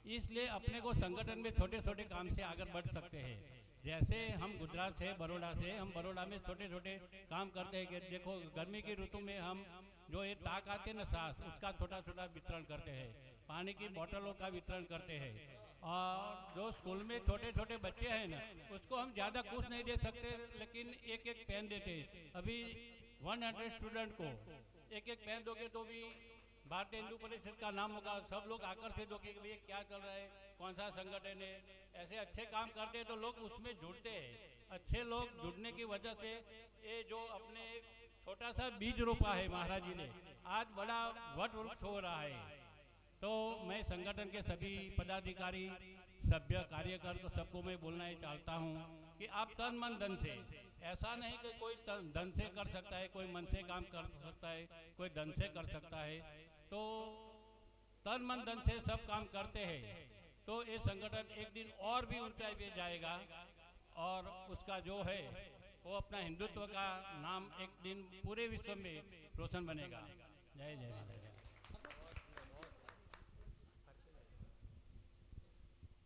इसलिए अपने को संगठन में छोटे छोटे काम से आगे बढ़ सकते हैं। जैसे हम गुजरात से बड़ौदा से, हम बड़ौदा में छोटे छोटे काम करते हैं कि देखो गर्मी की ऋतु में हम जो ये ताक आते हैं ना सांस, उसका छोटा छोटा वितरण करते हैं, पानी की बोतलों का वितरण करते हैं। और जो स्कूल में छोटे छोटे बच्चे हैं ना, उसको हम ज़्यादा कुछ नहीं दे सकते, लेकिन एक एक पेन देते हैं। अभी 100 स्टूडेंट को एक एक पेन दोगे तो भी भारतीय हिंदू परिषद का नाम होगा, सब लोग आकर्षित होंगे कि भैया क्या चल रहा है, कौन सा संगठन है। ऐसे अच्छे काम करते हैं तो लोग उसमें जुड़ते हैं। अच्छे लोग जुड़ने की वजह से ये जो अपने छोटा सा बीज रोपा है महाराज जी ने, आज बड़ा वट वृक्ष हो रहा है। तो मैं संगठन के सभी पदाधिकारी, सभ्य, कार्यकर्ता, सबको मैं बोलना ही चाहता हूँ कि आप तन मन धन से, ऐसा नहीं कि कोई धन से कर सकता है, कोई मन से काम कर सकता है, कोई धन से कर सकता है, तो तन मन धन से सब काम करते हैं तो ये संगठन एक दिन और भी ऊंचाई पे जाएगा और उसका जो है वो अपना हिंदुत्व का नाम एक दिन पूरे विश्व में रोशन बनेगा। जय जय जय।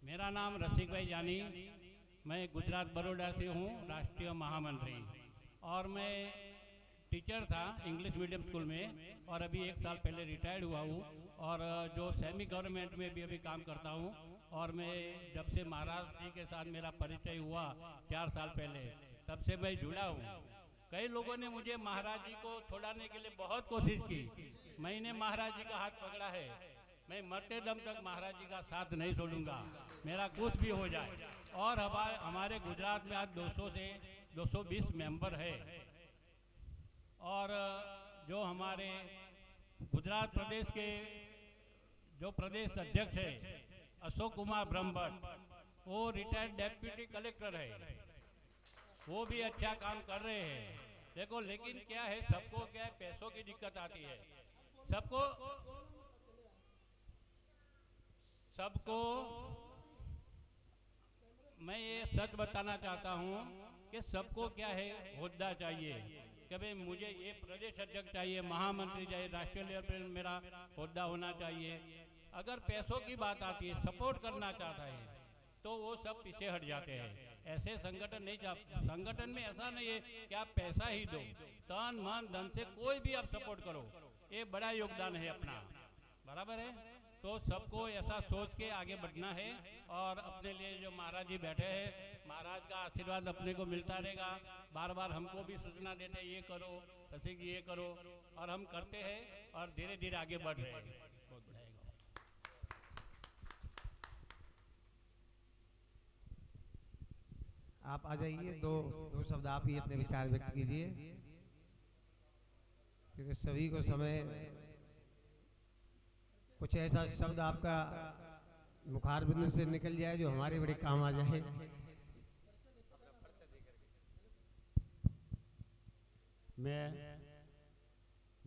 मेरा नाम रसिक भाई जानी, मैं गुजरात बड़ौदा से हूँ, राष्ट्रीय महामंत्री, और मैं टीचर था इंग्लिश मीडियम स्कूल में और अभी 1 साल पहले रिटायर्ड हुआ हूँ और जो सेमी गवर्नमेंट में भी अभी काम करता हूँ। और मैं जब से महाराज जी के साथ मेरा परिचय हुआ 4 साल पहले, तब से मैं जुड़ा हूँ। कई लोगों ने मुझे महाराज जी को छुड़ाने के लिए बहुत कोशिश की, मैंने महाराज जी का हाथ पकड़ा है। मैं मरते दम तक महाराज जी का साथ नहीं छोड़ूंगा, मेरा कुछ भी हो जाए। और हमारे गुजरात में आज 200 से 220 मेंबर है, और जो हमारे गुजरात प्रदेश के जो प्रदेश अध्यक्ष है अशोक कुमार ब्रह्मभट्ट, वो रिटायर्ड डेप्यूटी कलेक्टर है, वो भी अच्छा काम कर रहे हैं। देखो लेकिन क्या है, सबको क्या है, पैसों की दिक्कत आती है। सबको मैं ये सच बताना चाहता हूँ कि सबको क्या है, होद्दा चाहिए कि भाई मुझे ये प्रदेश अध्यक्ष चाहिए, महामंत्री चाहिए, राष्ट्रीय लेवल पर मेरा होद्दा होना चाहिए। अगर पैसों की बात आती है, सपोर्ट करना चाहता है, तो वो सब पीछे हट जाते हैं। ऐसे संगठन नहीं संगठन में ऐसा नहीं है कि आप पैसा ही दो, तन मन धन से कोई भी आप सपोर्ट करो, ये बड़ा योगदान है अपना, बराबर है। तो सबको ऐसा सोच के आगे बढ़ना है और अपने लिए जो महाराज जी बैठे हैं, महाराज का आशीर्वाद अपने को मिलता रहेगा। बार बार हमको भी सूचना देते हैं, ये करो रसिक ये करो, और हम करते हैं और धीरे धीरे आगे बढ़ रहे हैं। आप आ जाइए, दो शब्द आप ही अपने विचार व्यक्त कीजिए, क्योंकि सभी को समय कुछ ऐसा शब्द आपका मुखारबिंद से निकल जाए जो हमारे बड़े काम आ जाए। मैं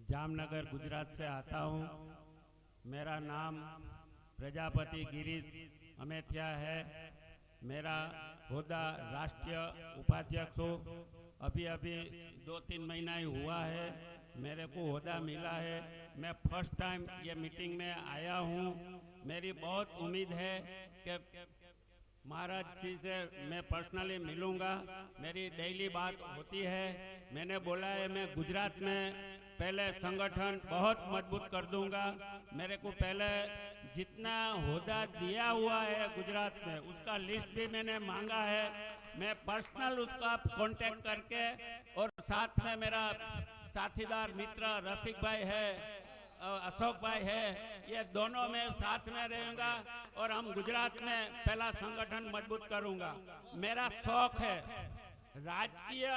जामनगर गुजरात से आता हूँ। मेरा नाम प्रजापति गिरीश अमेथिया है। मेरा होदा राष्ट्रीय उपाध्यक्ष हो, अभी 2-3 महीना ही हुआ है मेरे को होदा मिला है। मैं फर्स्ट टाइम ये मीटिंग में आया हूँ। मेरी बहुत उम्मीद है कि महाराज जी से मैं पर्सनली मिलूँगा, मेरी डेली बात होती है। मैंने बोला है मैं गुजरात में पहले संगठन बहुत मजबूत कर दूंगा। मेरे को पहले जितना होदा दिया हुआ है गुजरात में, उसका लिस्ट भी मैंने मांगा है। मैं पर्सनल उसका कांटेक्ट करके, और साथ में मेरा साथीदार मित्र रसिक भाई है, अशोक भाई है, ये दोनों में साथ में रहूंगा और हम गुजरात में पहला संगठन मजबूत करूंगा। मेरा शौक है राजकीय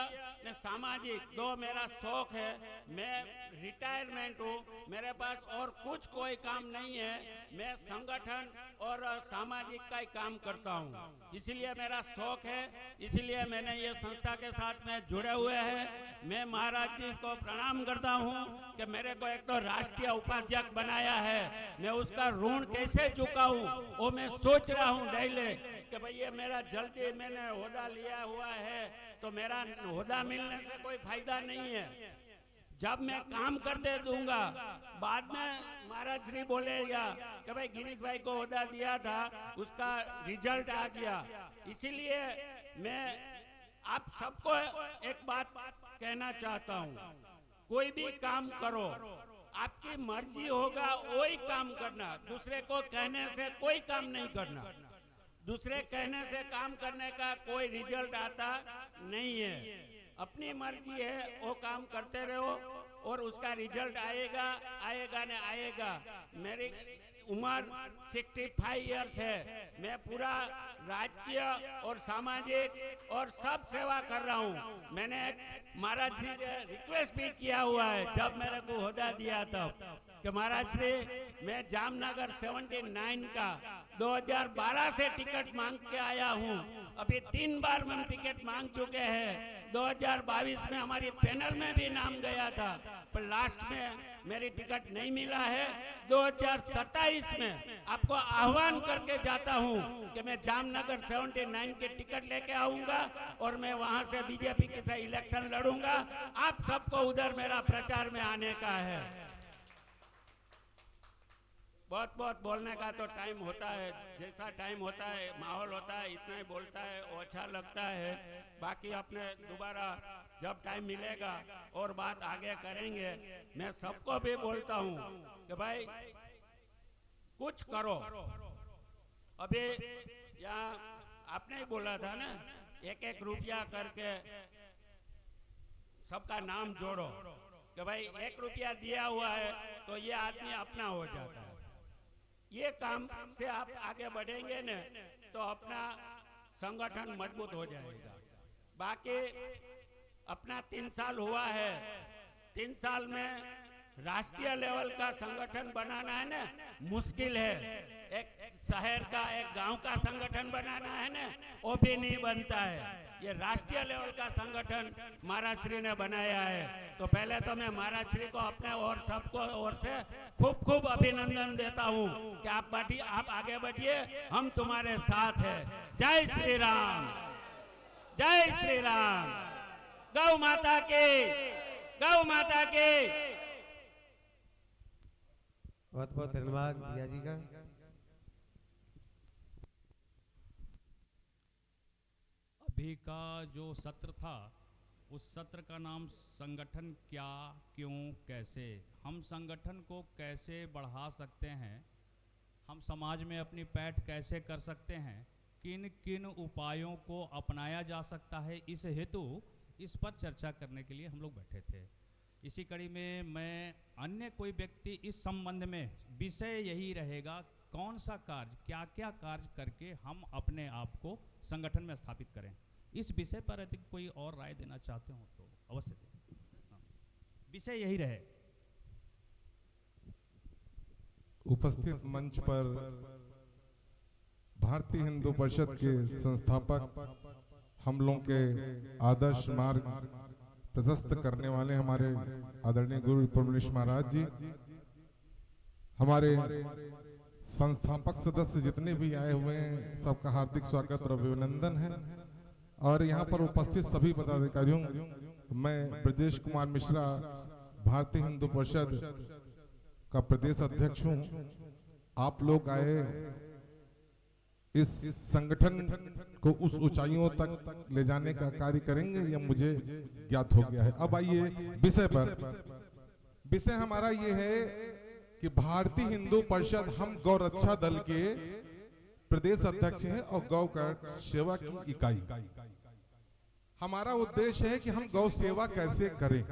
में सामाजिक, दो मेरा शौक है। मैं रिटायरमेंट हूँ, मेरे पास और कुछ कोई काम नहीं है। मैं संगठन और सामाजिक का ही काम करता हूँ। इसलिए मेरा शौक है, इसलिए मैंने ये संस्था के साथ में जुड़े हुए हैं। मैं महाराज जी को प्रणाम करता हूँ कि मेरे को एक तो राष्ट्रीय उपाध्यक्ष बनाया है, मैं उसका ऋण कैसे चुकाऊं वो मैं सोच रहा हूँ डेली कि भाई ये मेरा जल्दी मैंने ओहदा लिया हुआ है तो मेरा ओहदा मिलने से कोई फायदा नहीं है। जब मैं काम कर दे दूंगा बाद में महाराज श्री बोलेगा कि भाई गिरीश भाई को ओहदा दिया था, उसका रिजल्ट आ गया। इसीलिए मैं आप सबको एक बात कहना चाहता हूँ, कोई भी काम करो आपकी मर्जी होगा वही काम करना, दूसरे को कहने से कोई काम नहीं करना। दूसरे कहने से काम करने का कोई रिजल्ट आता नहीं है। अपनी मर्जी है वो काम करते रहो और उसका रिजल्ट आएगा आएगा न आएगा। मेरी उम्र 65 इयर्स है, मैं पूरा राजकीय और सामाजिक और सब सेवा कर रहा हूँ। मैंने महाराज जी से रिक्वेस्ट भी किया हुआ है जब मेरे को ओहदा दिया तब कि महाराज श्री मैं जामनगर 79 का 2012 से टिकट मांग के आया हूँ, अभी 3 बार हम टिकट मांग चुके हैं। 2022 में हमारी पैनल में भी नाम गया था पर लास्ट में मेरी टिकट नहीं मिला है। 2027 में आपको आह्वान करके जाता हूँ कि मैं जामनगर 79 के टिकट लेके आऊंगा और मैं वहां से बीजेपी के साथ इलेक्शन लड़ूंगा। आप सबको उधर मेरा प्रचार में आने का है। बहुत बहुत बोलने का तो टाइम होता है, जैसा टाइम होता है माहौल होता है इतना ही बोलता है वो अच्छा लगता है। बाकी अपने दोबारा जब टाइम मिलेगा और बात आगे करेंगे। मैं सबको भी बोलता हूँ कि भाई कुछ करो। अभी यहाँ आपने ही बोला था ना 1-1 रुपया करके सबका नाम जोड़ो कि भाई 1 रुपया दिया हुआ है तो ये आदमी अपना हो जाता है। ये काम से आप आगे बढ़ेंगे न तो अपना संगठन मजबूत हो जाएगा। बाकी अपना 3 साल हुआ है, 3 साल में राष्ट्रीय लेवल का संगठन बनाना है ना मुश्किल है। एक शहर का एक गांव का संगठन बनाना है ना वो भी नहीं बनता है। ये राष्ट्रीय लेवल का संगठन महाराज श्री ने बनाया है। तो पहले तो मैं महाराज श्री को अपने और सबको ओर से खूब खूब अभिनंदन देता हूँ कि आप आगे बढ़िए, हम तुम्हारे साथ हैं। जय श्री राम, जय श्री राम। गौ माता की, गौ माता की। बहुत बहुत धन्यवाद भैया जी का। अभी का जो सत्र था उस सत्र का नाम संगठन क्या, क्यों, कैसे, हम संगठन को कैसे बढ़ा सकते हैं, हम समाज में अपनी पैठ कैसे कर सकते हैं, किन किन उपायों को अपनाया जा सकता है, इस हेतु इस पर चर्चा करने के लिए हम लोग बैठे थे। इसी कड़ी में मैं अन्य कोई व्यक्ति इस संबंध में विषय यही रहेगा कौन सा कार्य, क्या क्या कार्य करके हम अपने आप को संगठन में स्थापित करें। इस विषय पर यदि कोई और राय देना चाहते हो तो अवश्य दें। विषय यही रहे। उपस्थित मंच पर भारतीय हिंदू परिषद के संस्थापक, हम लोगों के आदर्श मार्ग प्रशस्त करने वाले हमारे आदरणीय गुरु परमनीश महाराज जी, हमारे संस्थापक सदस्य जितने भी आए हुए हैं सबका हार्दिक स्वागत और अभिनंदन है। और यहाँ पर उपस्थित सभी पदाधिकारियों, मैं ब्रजेश कुमार मिश्रा भारतीय हिंदू परिषद का प्रदेश अध्यक्ष हूँ। आप लोग आए इस संगठन को उस ऊंचाइयों तक ले जाने का कार्य करेंगे यह मुझे ज्ञात हो गया है। अब आइए विषय पर। विषय हमारा ये है कि भारतीय हिंदू परिषद हम गौ रक्षा दल के प्रदेश अध्यक्ष हैं और गौ सेवा की इकाई। हमारा उद्देश्य है कि हम गौ सेवा कैसे करें,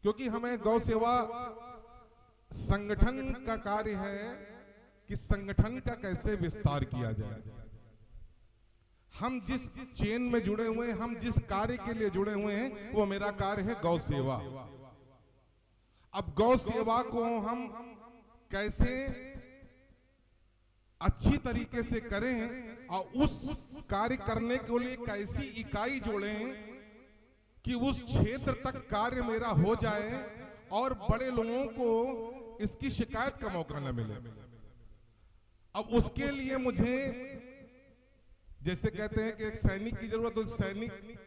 क्योंकि हमें गौ सेवा संगठन का कार्य है कि संगठन का कैसे विस्तार किया जाए। हम जिस चेन में जुड़े हुए हैं, हम जिस कार्य के लिए जुड़े हुए हैं, वो मेरा कार्य है गौ सेवा। अब गौ सेवा को हम कैसे अच्छी तरीके से करें और उस कार्य करने के लिए एक ऐसी इकाई जोड़ें कि उस क्षेत्र तक कार्य मेरा हो जाए और बड़े लोगों को इसकी शिकायत का मौका न मिले। अब उसके लिए मुझे, जैसे कहते हैं कि एक सैनिक की जरूरत हो, सैनिक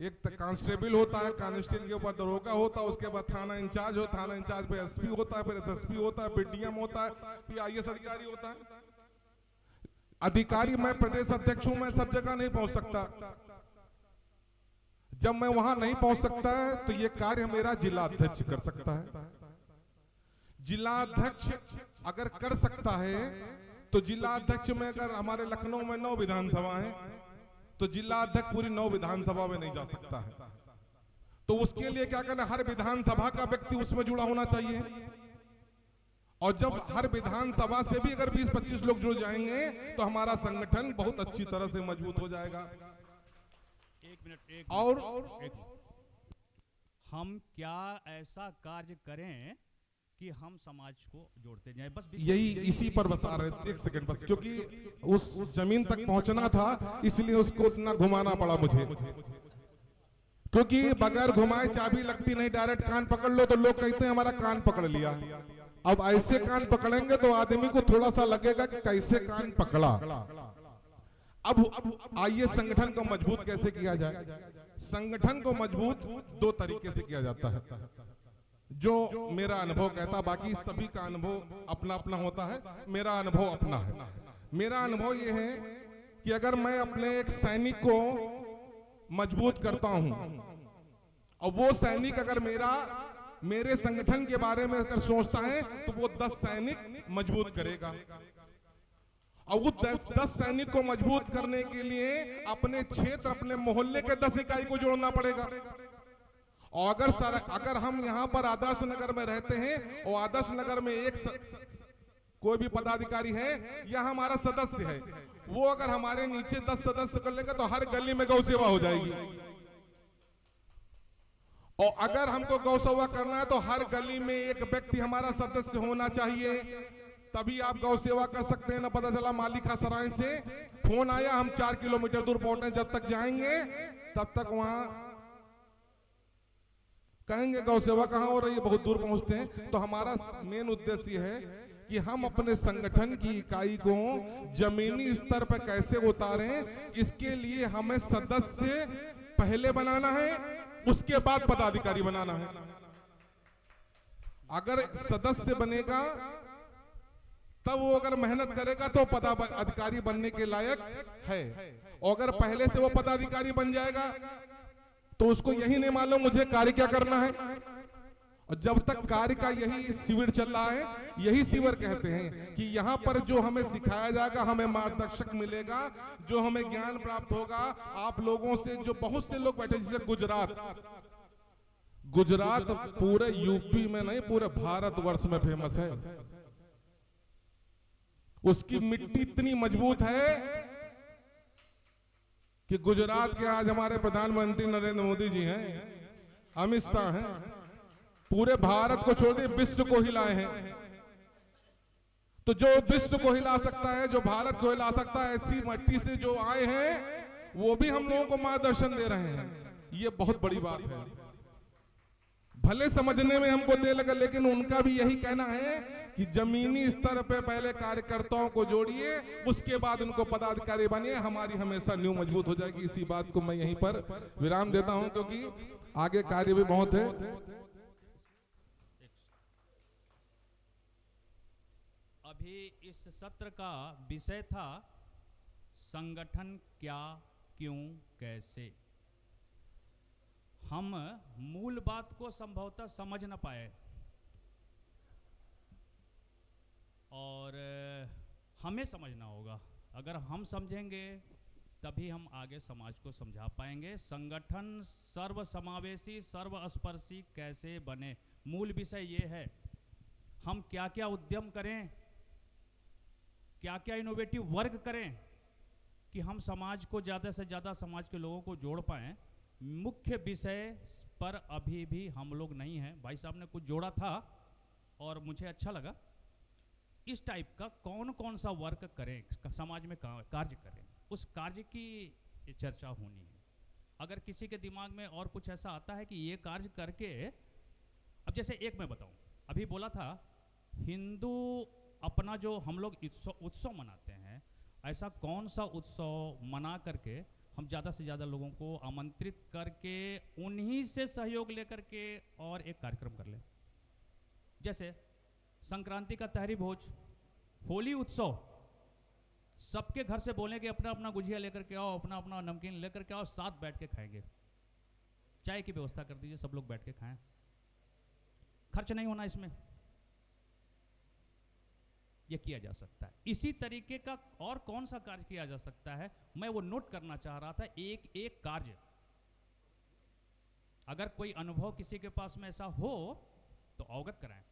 एक कांस्टेबल होता है, कांस्टेबल के ऊपर दरोगा होता है, उसके बाद थाना इंचार्ज हो, थाना इंचार्ज पे एसपी होता है, फिर एसएसपी होता है, फिर डीएम होता है, फिर आईएएस अधिकारी होता है। अधिकारी, मैं प्रदेश अध्यक्ष हूं, मैं सब जगह नहीं पहुंच सकता। जब मैं वहां नहीं पहुंच सकता है तो ये कार्य मेरा जिला अध्यक्ष कर सकता है। जिला अध्यक्ष अगर कर सकता है तो जिला अध्यक्ष में, अगर हमारे लखनऊ में 9 विधानसभा हैं तो जिला अध्यक्ष पूरी 9 विधानसभा में नहीं जा सकता है। तो उसके लिए क्या करना, हर विधानसभा का व्यक्ति उसमें जुड़ा होना चाहिए। और जब हर विधानसभा से भी अगर 20-25 लोग जुड़ जाएंगे तो हमारा संगठन बहुत अच्छी तरह से मजबूत हो जाएगा। और हम क्या ऐसा कार्य करें कि हम समाज को जोड़ते जाएं, बस यही इसी पर बस आ रहे थे। एक सेकंड बस, क्योंकि उस जमीन तक पहुंचना था इसलिए उसको इतना घुमाना पड़ा मुझे, क्योंकि बगैर घुमाए चाबी लगती नहीं। डायरेक्ट कान पकड़ लो तो लोग कहते हैं हमारा कान पकड़ लिया। अब ऐसे कान पकड़ेंगे तो आदमी को थोड़ा सा लगेगा कि कैसे कान पकड़ा। अब आइए संगठन को मजबूत कैसे किया जाए। संगठन को मजबूत 2 तरीके से किया जाता है, जो मेरा अनुभव कहता, बाकी सभी का अनुभव अपना अपना होता है, मेरा अनुभव अपना है। मेरा अनुभव यह है कि अगर मैं अपने एक सैनिक को मजबूत करता हूं और वो सैनिक अगर मेरे संगठन के बारे में अगर सोचता है तो वो 10 सैनिक मजबूत करेगा। और वो 10 सैनिक को मजबूत करने के लिए अपने क्षेत्र, अपने मोहल्ले के 10 इकाई को जोड़ना पड़ेगा। और अगर हम यहाँ पर आदर्श नगर में रहते हैं और आदर्श नगर में कोई भी पदाधिकारी है या हमारा सदस्य है, वो अगर हमारे नीचे 10 सदस्य कर लेगा तो हर गली में गौ सेवा हो जाएगी। और अगर हमको गौ सेवा करना है तो हर गली में एक व्यक्ति हमारा सदस्य होना चाहिए, तभी आप गौ सेवा कर सकते हैं। ना पता चला मालिका सराय से फोन आया, हम 4 किलोमीटर दूर पहुंचे, जब तक जाएंगे तब तक वहां कहेंगे गौ सेवा कहाँ हो रही है, बहुत दूर पहुंचते हैं। तो हमारा मेन उद्देश्य है कि हम अपने संगठन की इकाई को जमीनी स्तर पर कैसे उतारें। इसके लिए हमें सदस्य पहले बनाना है, उसके बाद पदाधिकारी बनाना है। अगर सदस्य बनेगा तब वो अगर मेहनत करेगा तो पदाधिकारी बनने के लायक है। और अगर पहले से वो पदाधिकारी बन जाएगा तो उसको यही नहीं मालूम मुझे कार्य क्या करना है। और जब तक कार्य का यही शिविर चल रहा है, यही शिविर कहते हैं कि यहाँ पर जो हमें सिखाया जाएगा, हमें मार्गदर्शक मिलेगा, जो हमें ज्ञान प्राप्त होगा आप लोगों से। जो बहुत से लोग बैठे, जैसे गुजरात पूरे यूपी में नहीं पूरे भारतवर्ष में फेमस है। उसकी मिट्टी इतनी मजबूत है कि गुजरात के आज हमारे प्रधानमंत्री नरेंद्र मोदी जी हैं, अमित शाह हैं, पूरे भारत को छोड़ दिए विश्व को हिलाए हैं। तो जो विश्व को हिला सकता है, जो भारत को हिला सकता है, ऐसी मट्टी से जो आए हैं वो भी हम लोगों को मार्गदर्शन दे रहे हैं। ये बहुत बड़ी बात है। भले समझने में हमको देर लगे, लेकिन उनका भी यही कहना है कि जमीनी स्तर पे पहले कार्यकर्ताओं को जोड़िए, उसके बाद उनको पदाधिकारी बनिए, हमारी हमेशा न्यू मजबूत हो जाएगी। इसी बात को मैं यहीं पर विराम देता हूं, क्योंकि आगे कार्य भी बहुत है। अभी इस सत्र का विषय था संगठन क्या, क्यों, कैसे। हम मूल बात को संभवतः समझ न पाए और हमें समझना होगा। अगर हम समझेंगे तभी हम आगे समाज को समझा पाएंगे। संगठन सर्वसमावेशी, सर्वस्पर्शी कैसे बने, मूल विषय ये है। हम क्या क्या उद्यम करें, क्या क्या इनोवेटिव वर्क करें कि हम समाज को ज़्यादा से ज़्यादा समाज के लोगों को जोड़ पाएं। मुख्य विषय पर अभी भी हम लोग नहीं हैं। भाई साहब ने कुछ जोड़ा था और मुझे अच्छा लगा इस टाइप का कौन कौन सा वर्क करें, समाज में कार्य करें, उस कार्य की चर्चा होनी है। अगर किसी के दिमाग में और कुछ ऐसा आता है कि ये कार्य करके, अब जैसे एक मैं बताऊं, अभी बोला था हिंदू अपना जो हम लोग उत्सव मनाते हैं, ऐसा कौन सा उत्सव मना करके हम ज़्यादा से ज़्यादा लोगों को आमंत्रित करके उन्हीं से सहयोग लेकर के और एक कार्यक्रम कर लें। जैसे संक्रांति का तहरी भोज, होली उत्सव, सबके घर से बोलें कि अपना अपना गुजिया लेकर के आओ, अपना अपना नमकीन लेकर के आओ, साथ बैठ के खाएंगे। चाय की व्यवस्था कर दीजिए, सब लोग बैठ के खाएं, खर्च नहीं होना इसमें, यह किया जा सकता है। इसी तरीके का और कौन सा कार्य किया जा सकता है, मैं वो नोट करना चाह रहा था, एक एक कार्य। अगर कोई अनुभव किसी के पास में ऐसा हो तो अवगत कराएं।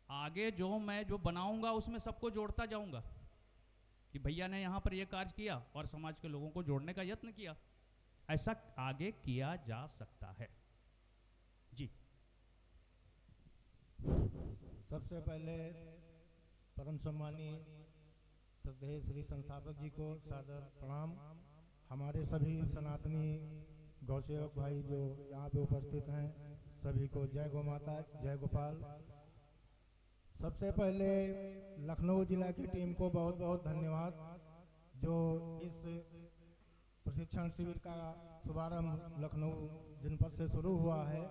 आगे जो मैं जो बनाऊंगा उसमें सबको जोड़ता जाऊंगा कि भैया ने यहां पर यह कार्य किया और समाज के लोगों को जोड़ने का यत्न किया। ऐसा आगे किया जा सकता है जी। सबसे पहले परम सम्मानीय श्रद्धेय श्री संस्थापक जी को सादर प्रणाम। हमारे सभी सनातनी गौसेवक भाई जो यहाँ पे उपस्थित हैं, सभी को जय गौ माता, जय गोपाल। सबसे पहले लखनऊ जिला की टीम को बहुत बहुत धन्यवाद, जो इस प्रशिक्षण शिविर का शुभारंभ लखनऊ जनपद से शुरू हुआ है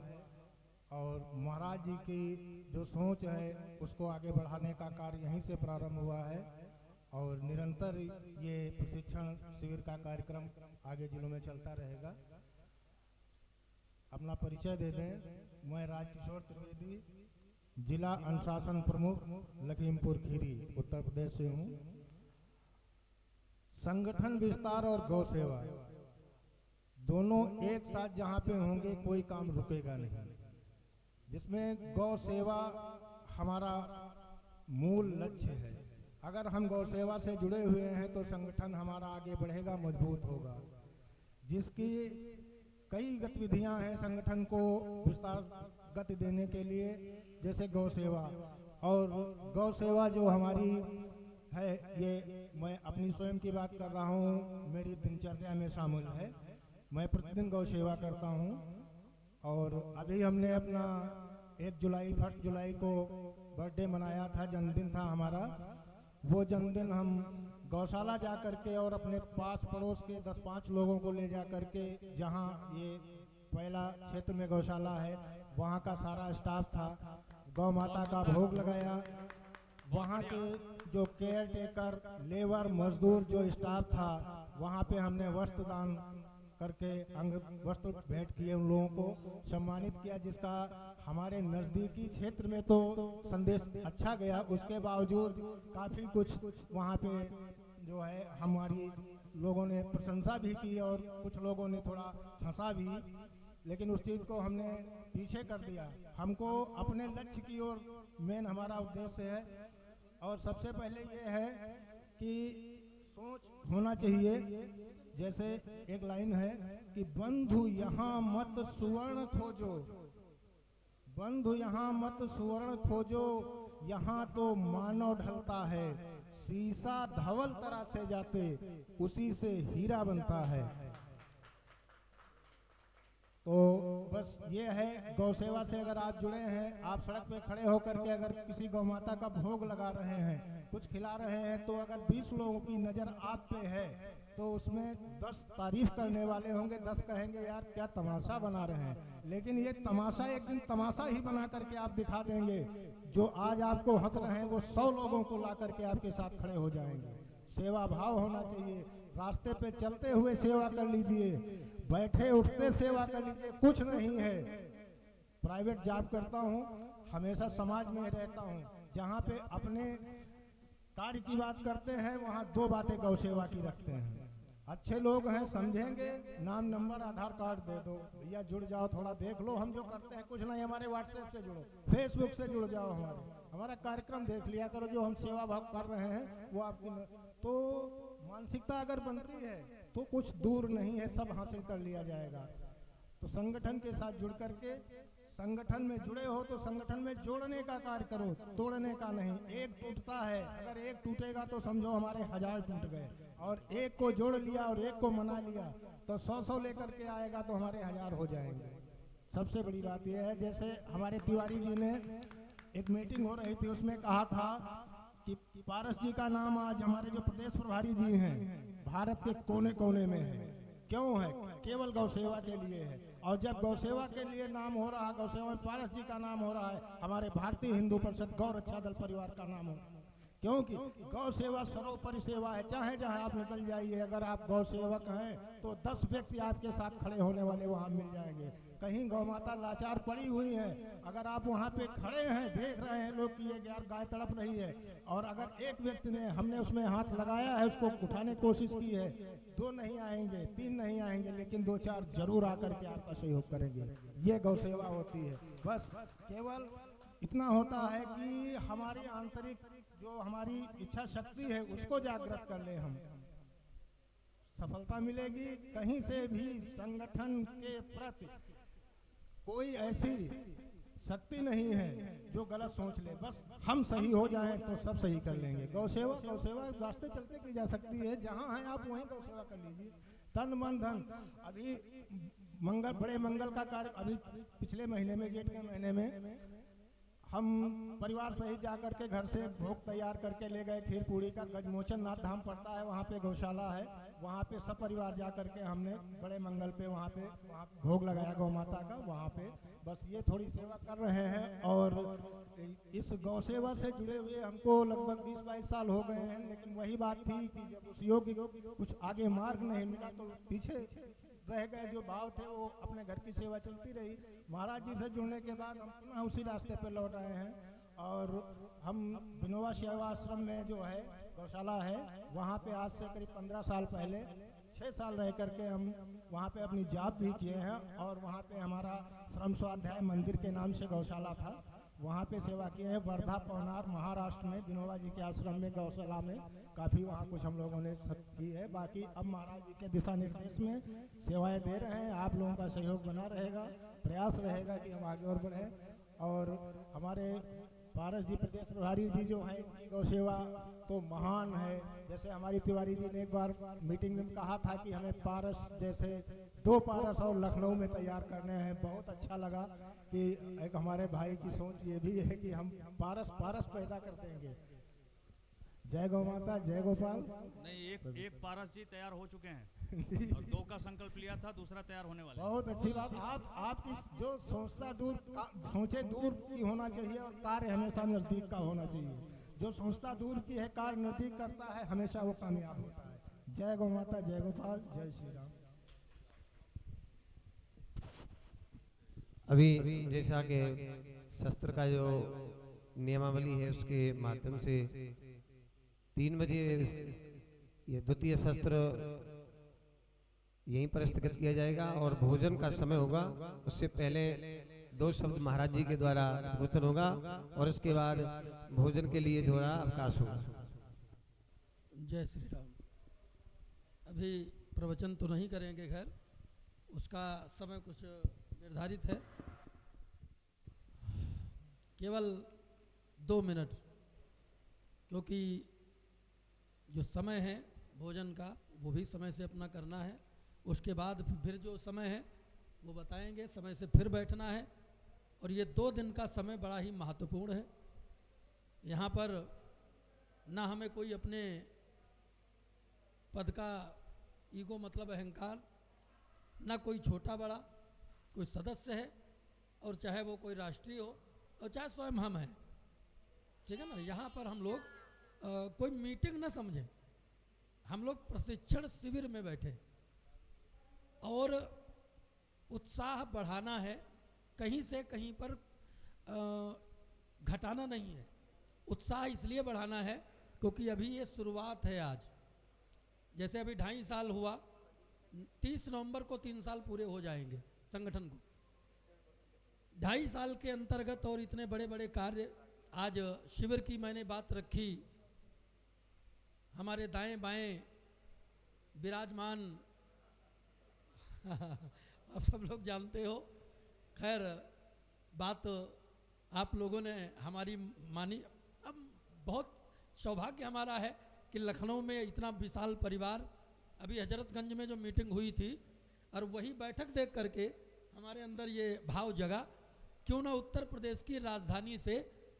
और महाराज जी की जो सोच है उसको आगे बढ़ाने का कार्य यहीं से प्रारंभ हुआ है और निरंतर ये प्रशिक्षण शिविर का कार्यक्रम आगे जिलों में चलता रहेगा। अपना परिचय दे दें, मैं राजकिशोर त्रिवेदी, जिला अनुशासन प्रमुख लखीमपुर खीरी, उत्तर प्रदेश से हूँ। संगठन विस्तार और गौ सेवा दोनों एक साथ जहाँ पे होंगे कोई काम रुकेगा नहीं, जिसमें गौ सेवा हमारा मूल लक्ष्य है। अगर हम गौ सेवा से जुड़े हुए हैं तो संगठन हमारा आगे बढ़ेगा, मजबूत होगा। जिसकी कई गतिविधियां हैं संगठन को विस्तार गति देने के लिए, जैसे गौ सेवा। और गौ सेवा जो हमारी है, ये मैं अपनी स्वयं की बात कर रहा हूँ, मेरी दिनचर्या में शामिल है। मैं प्रतिदिन गौ सेवा करता हूँ और अभी हमने अपना 1 जुलाई को बर्थडे मनाया था, जन्मदिन था हमारा। वो जन्मदिन हम गौशाला जा करके और अपने पास पड़ोस के 10-5 लोगों को ले जा करके, जहाँ ये पहला क्षेत्र में गौशाला है वहाँ का सारा स्टाफ था, गौ माता का भोग लगाया। वहाँ के जो केयर टेकर, लेबर, मजदूर जो स्टाफ था, वहाँ पे हमने वस्त्र दान करके अंग वस्त्र भेंट किए, उन लोगों को सम्मानित किया, जिसका हमारे नज़दीकी क्षेत्र में तो संदेश अच्छा गया। उसके बावजूद काफ़ी कुछ वहाँ पे जो है हमारी लोगों ने प्रशंसा भी की और कुछ लोगों ने थोड़ा हंसा भी, लेकिन उस चीज़ को हमने पीछे कर दिया। हमको अपने लक्ष्य की ओर मेन हमारा उद्देश्य है। और सबसे पहले ये है कि सोच होना चाहिए, जैसे एक लाइन है कि बंधु यहाँ मत सुवर्ण खोजो, बंधु यहाँ मत सुवर्ण खोजो, यहाँ तो मानव ढलता है, शीशा धवल तरह से जाते, उसी से हीरा बनता है। तो बस ये है, गौ सेवा से अगर आप जुड़े हैं, आप सड़क पे खड़े होकर के अगर किसी गौ माता का भोग लगा रहे हैं, कुछ खिला रहे हैं, तो अगर 20 लोगों की नज़र आप पे है तो उसमें 10 तारीफ करने वाले होंगे, 10 कहेंगे यार क्या तमाशा बना रहे हैं। लेकिन ये तमाशा एक दिन तमाशा ही बना करके आप दिखा देंगे। जो आज आपको हंस रहे हैं वो 100 लोगों को ला करके आपके साथ खड़े हो जाएंगे। सेवा भाव होना चाहिए। रास्ते पे चलते हुए सेवा कर लीजिए, बैठे उठते सेवा कर लीजिए, कुछ नहीं है। प्राइवेट जॉब करता हूँ, हमेशा समाज में रहता हूँ, जहाँ पे अपने कार्य की बात करते हैं वहाँ 2 बातें गौ सेवा की रखते हैं। अच्छे लोग हैं, समझेंगे, नाम नंबर आधार कार्ड दे दो, भैया जुड़ जाओ, थोड़ा देख लो हम जो करते हैं, कुछ नहीं, हमारे व्हाट्सएप से जुड़ो, फेसबुक से जुड़ जाओ, हमारा कार्यक्रम देख लिया करो, जो हम सेवा भाव कर रहे हैं वो आपको। तो मानसिकता अगर बनती है तो कुछ दूर नहीं है, सब हासिल कर लिया जाएगा। तो संगठन के साथ जुड़ करके संगठन में जुड़े हो तो संगठन में जोड़ने का कार्य करो, तोड़ने का नहीं। एक टूटता है, अगर एक टूटेगा तो समझो हमारे 1000 टूट गए, और एक को जोड़ लिया और एक को मना लिया तो 100 लेकर के आएगा तो हमारे 1000 हो जाएंगे। सबसे बड़ी बात यह है, जैसे हमारे तिवारी जी ने एक मीटिंग हो रही थी, उसमें कहा था कि पारस जी का नाम आज हमारे जो प्रदेश प्रभारी जी हैं भारत के कोने कोने में है। क्यों है? केवल गौ सेवा के लिए है। और जब गौ सेवा के लिए नाम हो रहा है, गौ सेवा में पारस जी का नाम हो रहा है, हमारे भारतीय हिंदू परिषद गौ रक्षा दल परिवार का नाम हो, क्योंकि गौ सेवा सर्वोपरि सेवा है। चाहे जहां आप निकल जाइए, अगर आप गौ सेवक हैं तो 10 व्यक्ति आपके साथ खड़े होने वाले वहां मिल जाएंगे। कहीं गौ माता लाचार पड़ी हुई है, अगर आप वहां पे खड़े हैं, देख रहे हैं लोग कि ये गाय तड़प रही है, और अगर एक व्यक्ति ने हमने उसमें हाथ लगाया है, उसको उठाने की कोशिश की है, 2 नहीं आएंगे, 3 नहीं आएंगे, लेकिन 2-4 जरूर आकर के आपका सहयोग करेंगे। ये गौ सेवा होती है। बस केवल इतना होता है कि हमारी आंतरिक जो हमारी इच्छा शक्ति है उसको जागृत कर ले, हम सफलता मिलेगी। कहीं से भी संगठन के प्रति कोई ऐसी शक्ति नहीं है जो गलत सोच ले, बस हम सही हो जाएं तो सब सही कर लेंगे। गौ सेवा रास्ते चलते की जा सकती है, जहां हैं आप वहीं गौ सेवा कर लीजिए, तन मन धन। अभी बड़े मंगल का कार्य अभी पिछले महीने में, जेठ के महीने में, हम परिवार सहित जाकर के घर से भोग तैयार करके ले गए। खीर पूड़ी का गजमोचन नाथ धाम पड़ता है, वहाँ पे गौशाला है, वहाँ पे सब परिवार जाकर के हमने बड़े मंगल पे वहाँ भोग लगाया गौ माता का। वहाँ पे बस ये थोड़ी सेवा कर रहे हैं। और इस गौ सेवा से जुड़े हुए हमको लगभग 20-22 साल हो गए हैं, लेकिन वही बात थी कि जब उस योग्य कुछ आगे मार्ग नहीं मिला तो पीछे रह गए। जो भाव थे वो अपने घर की सेवा चलती रही। महाराज जी से जुड़ने के बाद हम पुनः उसी रास्ते पर लौट आए हैं, और हम विनोबा सेवा आश्रम में जो है गौशाला है, वहाँ पे आज से करीब 15 साल पहले 6 साल रह करके हम वहाँ पे अपनी जाप भी किए हैं। और वहाँ पे हमारा श्रम स्वाध्याय मंदिर के नाम से गौशाला था, वहाँ पे सेवा किए हैं। वर्धा पवनार महाराष्ट्र में विनोबा जी के आश्रम में गौशाला में काफ़ी वहाँ कुछ हम लोगों ने सब की है। बाकी अब महाराज जी के दिशा निर्देश में सेवाएं दे रहे हैं। आप लोगों का सहयोग बना रहेगा, प्रयास रहेगा कि हम आगे और बढ़ें। और हमारे पारस जी प्रदेश प्रभारी जी जो हैं, इनकी गौ सेवा तो महान है। जैसे हमारी तिवारी जी ने एक बार मीटिंग में कहा था कि हमें पारस जैसे 2 पारस और लखनऊ में तैयार करने हैं। बहुत अच्छा लगा कि एक हमारे भाई की सोच ये भी है कि हम पारस पैदा कर देंगे। जय गौ माता, जय गोपाल। नहीं, एक पारस जी तैयार हो चुके हैं और 2 का संकल्प लिया था, दूसरा तैयार होने वाला है। बहुत अच्छी बात। आपकी जो सोचता सोचे दूर की होना चाहिए और कार्य हमेशा नजदीक का होना चाहिए। जो सोचता दूर की है, कार्य नजदीक करता है, हमेशा वो कामयाब होता है। जय गौ माता, जय गोपाल, जय श्री राम। अभी जैसा कि शस्त्र का जो नियमावली है उसके माध्यम से 3 बजे ये द्वितीय शस्त्र यहीं पर स्थगित किया जाएगा और भोजन का समय होगा। उससे पहले 2 शब्द महाराज जी के द्वारा उद्बोधन होगा और उसके बाद भोजन के लिए जो है अवकाश होगा। जय श्री राम। अभी प्रवचन तो नहीं करेंगे, खैर उसका समय कुछ निर्धारित है, केवल 2 मिनट, क्योंकि जो समय है भोजन का वो भी समय से अपना करना है। उसके बाद फिर जो समय है वो बताएंगे, समय से फिर बैठना है। और ये 2 दिन का समय बड़ा ही महत्वपूर्ण है। यहाँ पर ना हमें कोई अपने पद का ईगो मतलब अहंकार, ना कोई छोटा बड़ा, कोई सदस्य है और चाहे वो कोई राष्ट्रीय हो और चाहे स्वयं हम हैं, ठीक है ना। यहाँ पर हम लोग कोई मीटिंग ना समझें, हम लोग प्रशिक्षण शिविर में बैठे और उत्साह बढ़ाना है, कहीं से कहीं पर घटाना नहीं है। उत्साह इसलिए बढ़ाना है क्योंकि अभी ये शुरुआत है। आज जैसे अभी 2.5 साल हुआ, 30 नवंबर को 3 साल पूरे हो जाएंगे संगठन को। 2.5 साल के अंतर्गत और इतने बड़े बड़े कार्य। आज शिविर की मैंने बात रखी, हमारे दाएं बाएं विराजमान आप सब लोग जानते हो। खैर बात आप लोगों ने हमारी मानी। अब बहुत सौभाग्य हमारा है कि लखनऊ में इतना विशाल परिवार, अभी हजरतगंज में जो मीटिंग हुई थी और वही बैठक देख करके हमारे अंदर ये भाव जगा, क्यों ना उत्तर प्रदेश की राजधानी से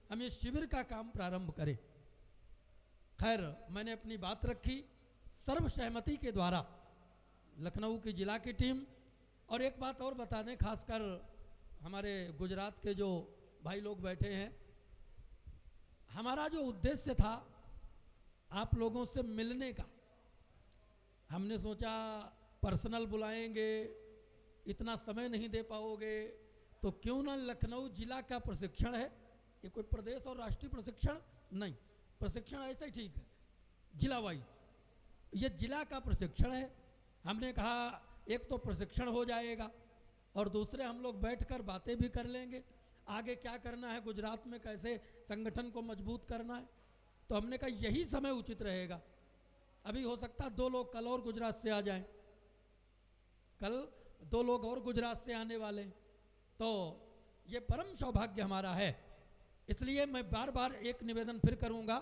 हम ये शिविर का काम प्रारंभ करें। खैर, मैंने अपनी बात रखी सर्वसहमति के द्वारा, लखनऊ की जिला की टीम। और एक बात और बता दें, खासकर हमारे गुजरात के जो भाई लोग बैठे हैं, हमारा जो उद्देश्य था आप लोगों से मिलने का, हमने सोचा पर्सनल बुलाएंगे, इतना समय नहीं दे पाओगे, तो क्यों ना लखनऊ जिला का प्रशिक्षण है, ये कोई प्रदेश और राष्ट्रीय प्रशिक्षण नहीं, प्रशिक्षण ऐसा ही ठीक है, जिला वाइज ये जिला का प्रशिक्षण है। हमने कहा एक तो प्रशिक्षण हो जाएगा और दूसरे हम लोग बैठकर बातें भी कर लेंगे, आगे क्या करना है, गुजरात में कैसे संगठन को मजबूत करना है। तो हमने कहा यही समय उचित रहेगा। अभी हो सकता है 2 लोग कल और गुजरात से आ जाएं, कल 2 लोग और गुजरात से आने वाले हैं, तो ये परम सौभाग्य हमारा है। इसलिए मैं बार बार एक निवेदन फिर करूंगा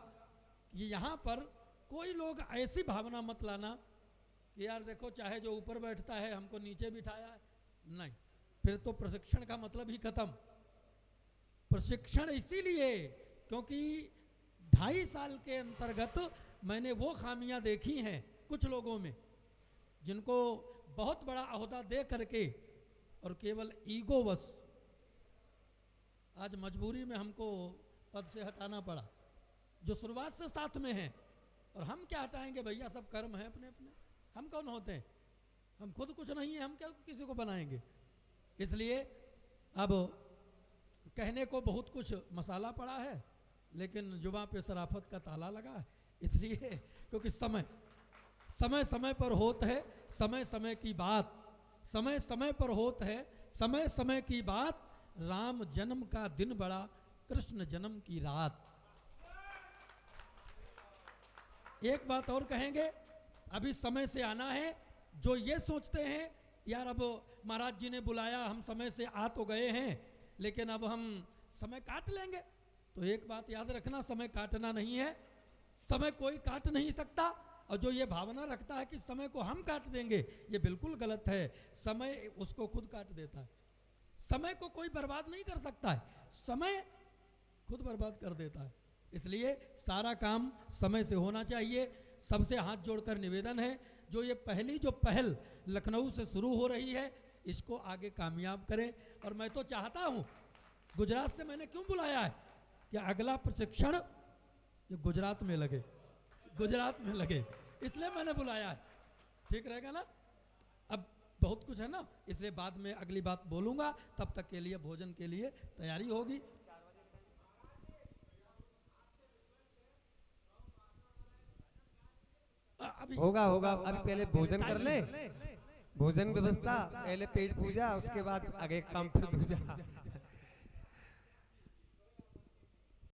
कि यहाँ पर कोई लोग ऐसी भावना मत लाना कि यार देखो चाहे जो ऊपर बैठता है हमको नीचे बिठाया है, नहीं, फिर तो प्रशिक्षण का मतलब ही खत्म। प्रशिक्षण इसीलिए क्योंकि 2.5 साल के अंतर्गत मैंने वो खामियां देखी हैं कुछ लोगों में, जिनको बहुत बड़ा अहदा दे करके और केवल ईगोवश आज मजबूरी में हमको पद से हटाना पड़ा, जो शुरुआत से साथ में हैं। और हम क्या हटाएंगे भैया, सब कर्म है अपने अपने, हम कौन होते हैं, हम खुद कुछ नहीं है, हम क्या किसी को बनाएंगे। इसलिए अब कहने को बहुत कुछ मसाला पड़ा है, लेकिन जुबां पे शराफत का ताला लगा है। इसलिए क्योंकि समय समय पर होत है, समय समय की बात, समय समय पर होत है, समय समय की बात, राम जन्म का दिन बड़ा, कृष्ण जन्म की रात। एक बात और कहेंगे, अभी समय से आना है। जो ये सोचते हैं यार अब महाराज जी ने बुलाया, हम समय से आ तो गए हैं, लेकिन अब हम समय काट लेंगे, तो एक बात याद रखना, समय काटना नहीं है, समय कोई काट नहीं सकता। और जो ये भावना रखता है कि समय को हम काट देंगे, ये बिल्कुल गलत है। समय उसको खुद काट देता है, समय को कोई बर्बाद नहीं कर सकता है, समय खुद बर्बाद कर देता है। इसलिए सारा काम समय से होना चाहिए। सबसे हाथ जोड़कर निवेदन है, जो ये जो पहल लखनऊ से शुरू हो रही है, इसको आगे कामयाब करें। और मैं तो चाहता हूँ, गुजरात से मैंने क्यों बुलाया है कि अगला प्रशिक्षण ये गुजरात में लगे, गुजरात में लगे, इसलिए मैंने बुलाया है। ठीक रहेगा ना? अब बहुत कुछ है ना, इसलिए बाद में अगली बात बोलूँगा, तब तक के लिए भोजन के लिए तैयारी होगी। होगा अभी पहले भोजन कर ले, भोजन व्यवस्था, पहले पेट पूजा, उसके बाद आगे काम फिर दूजा।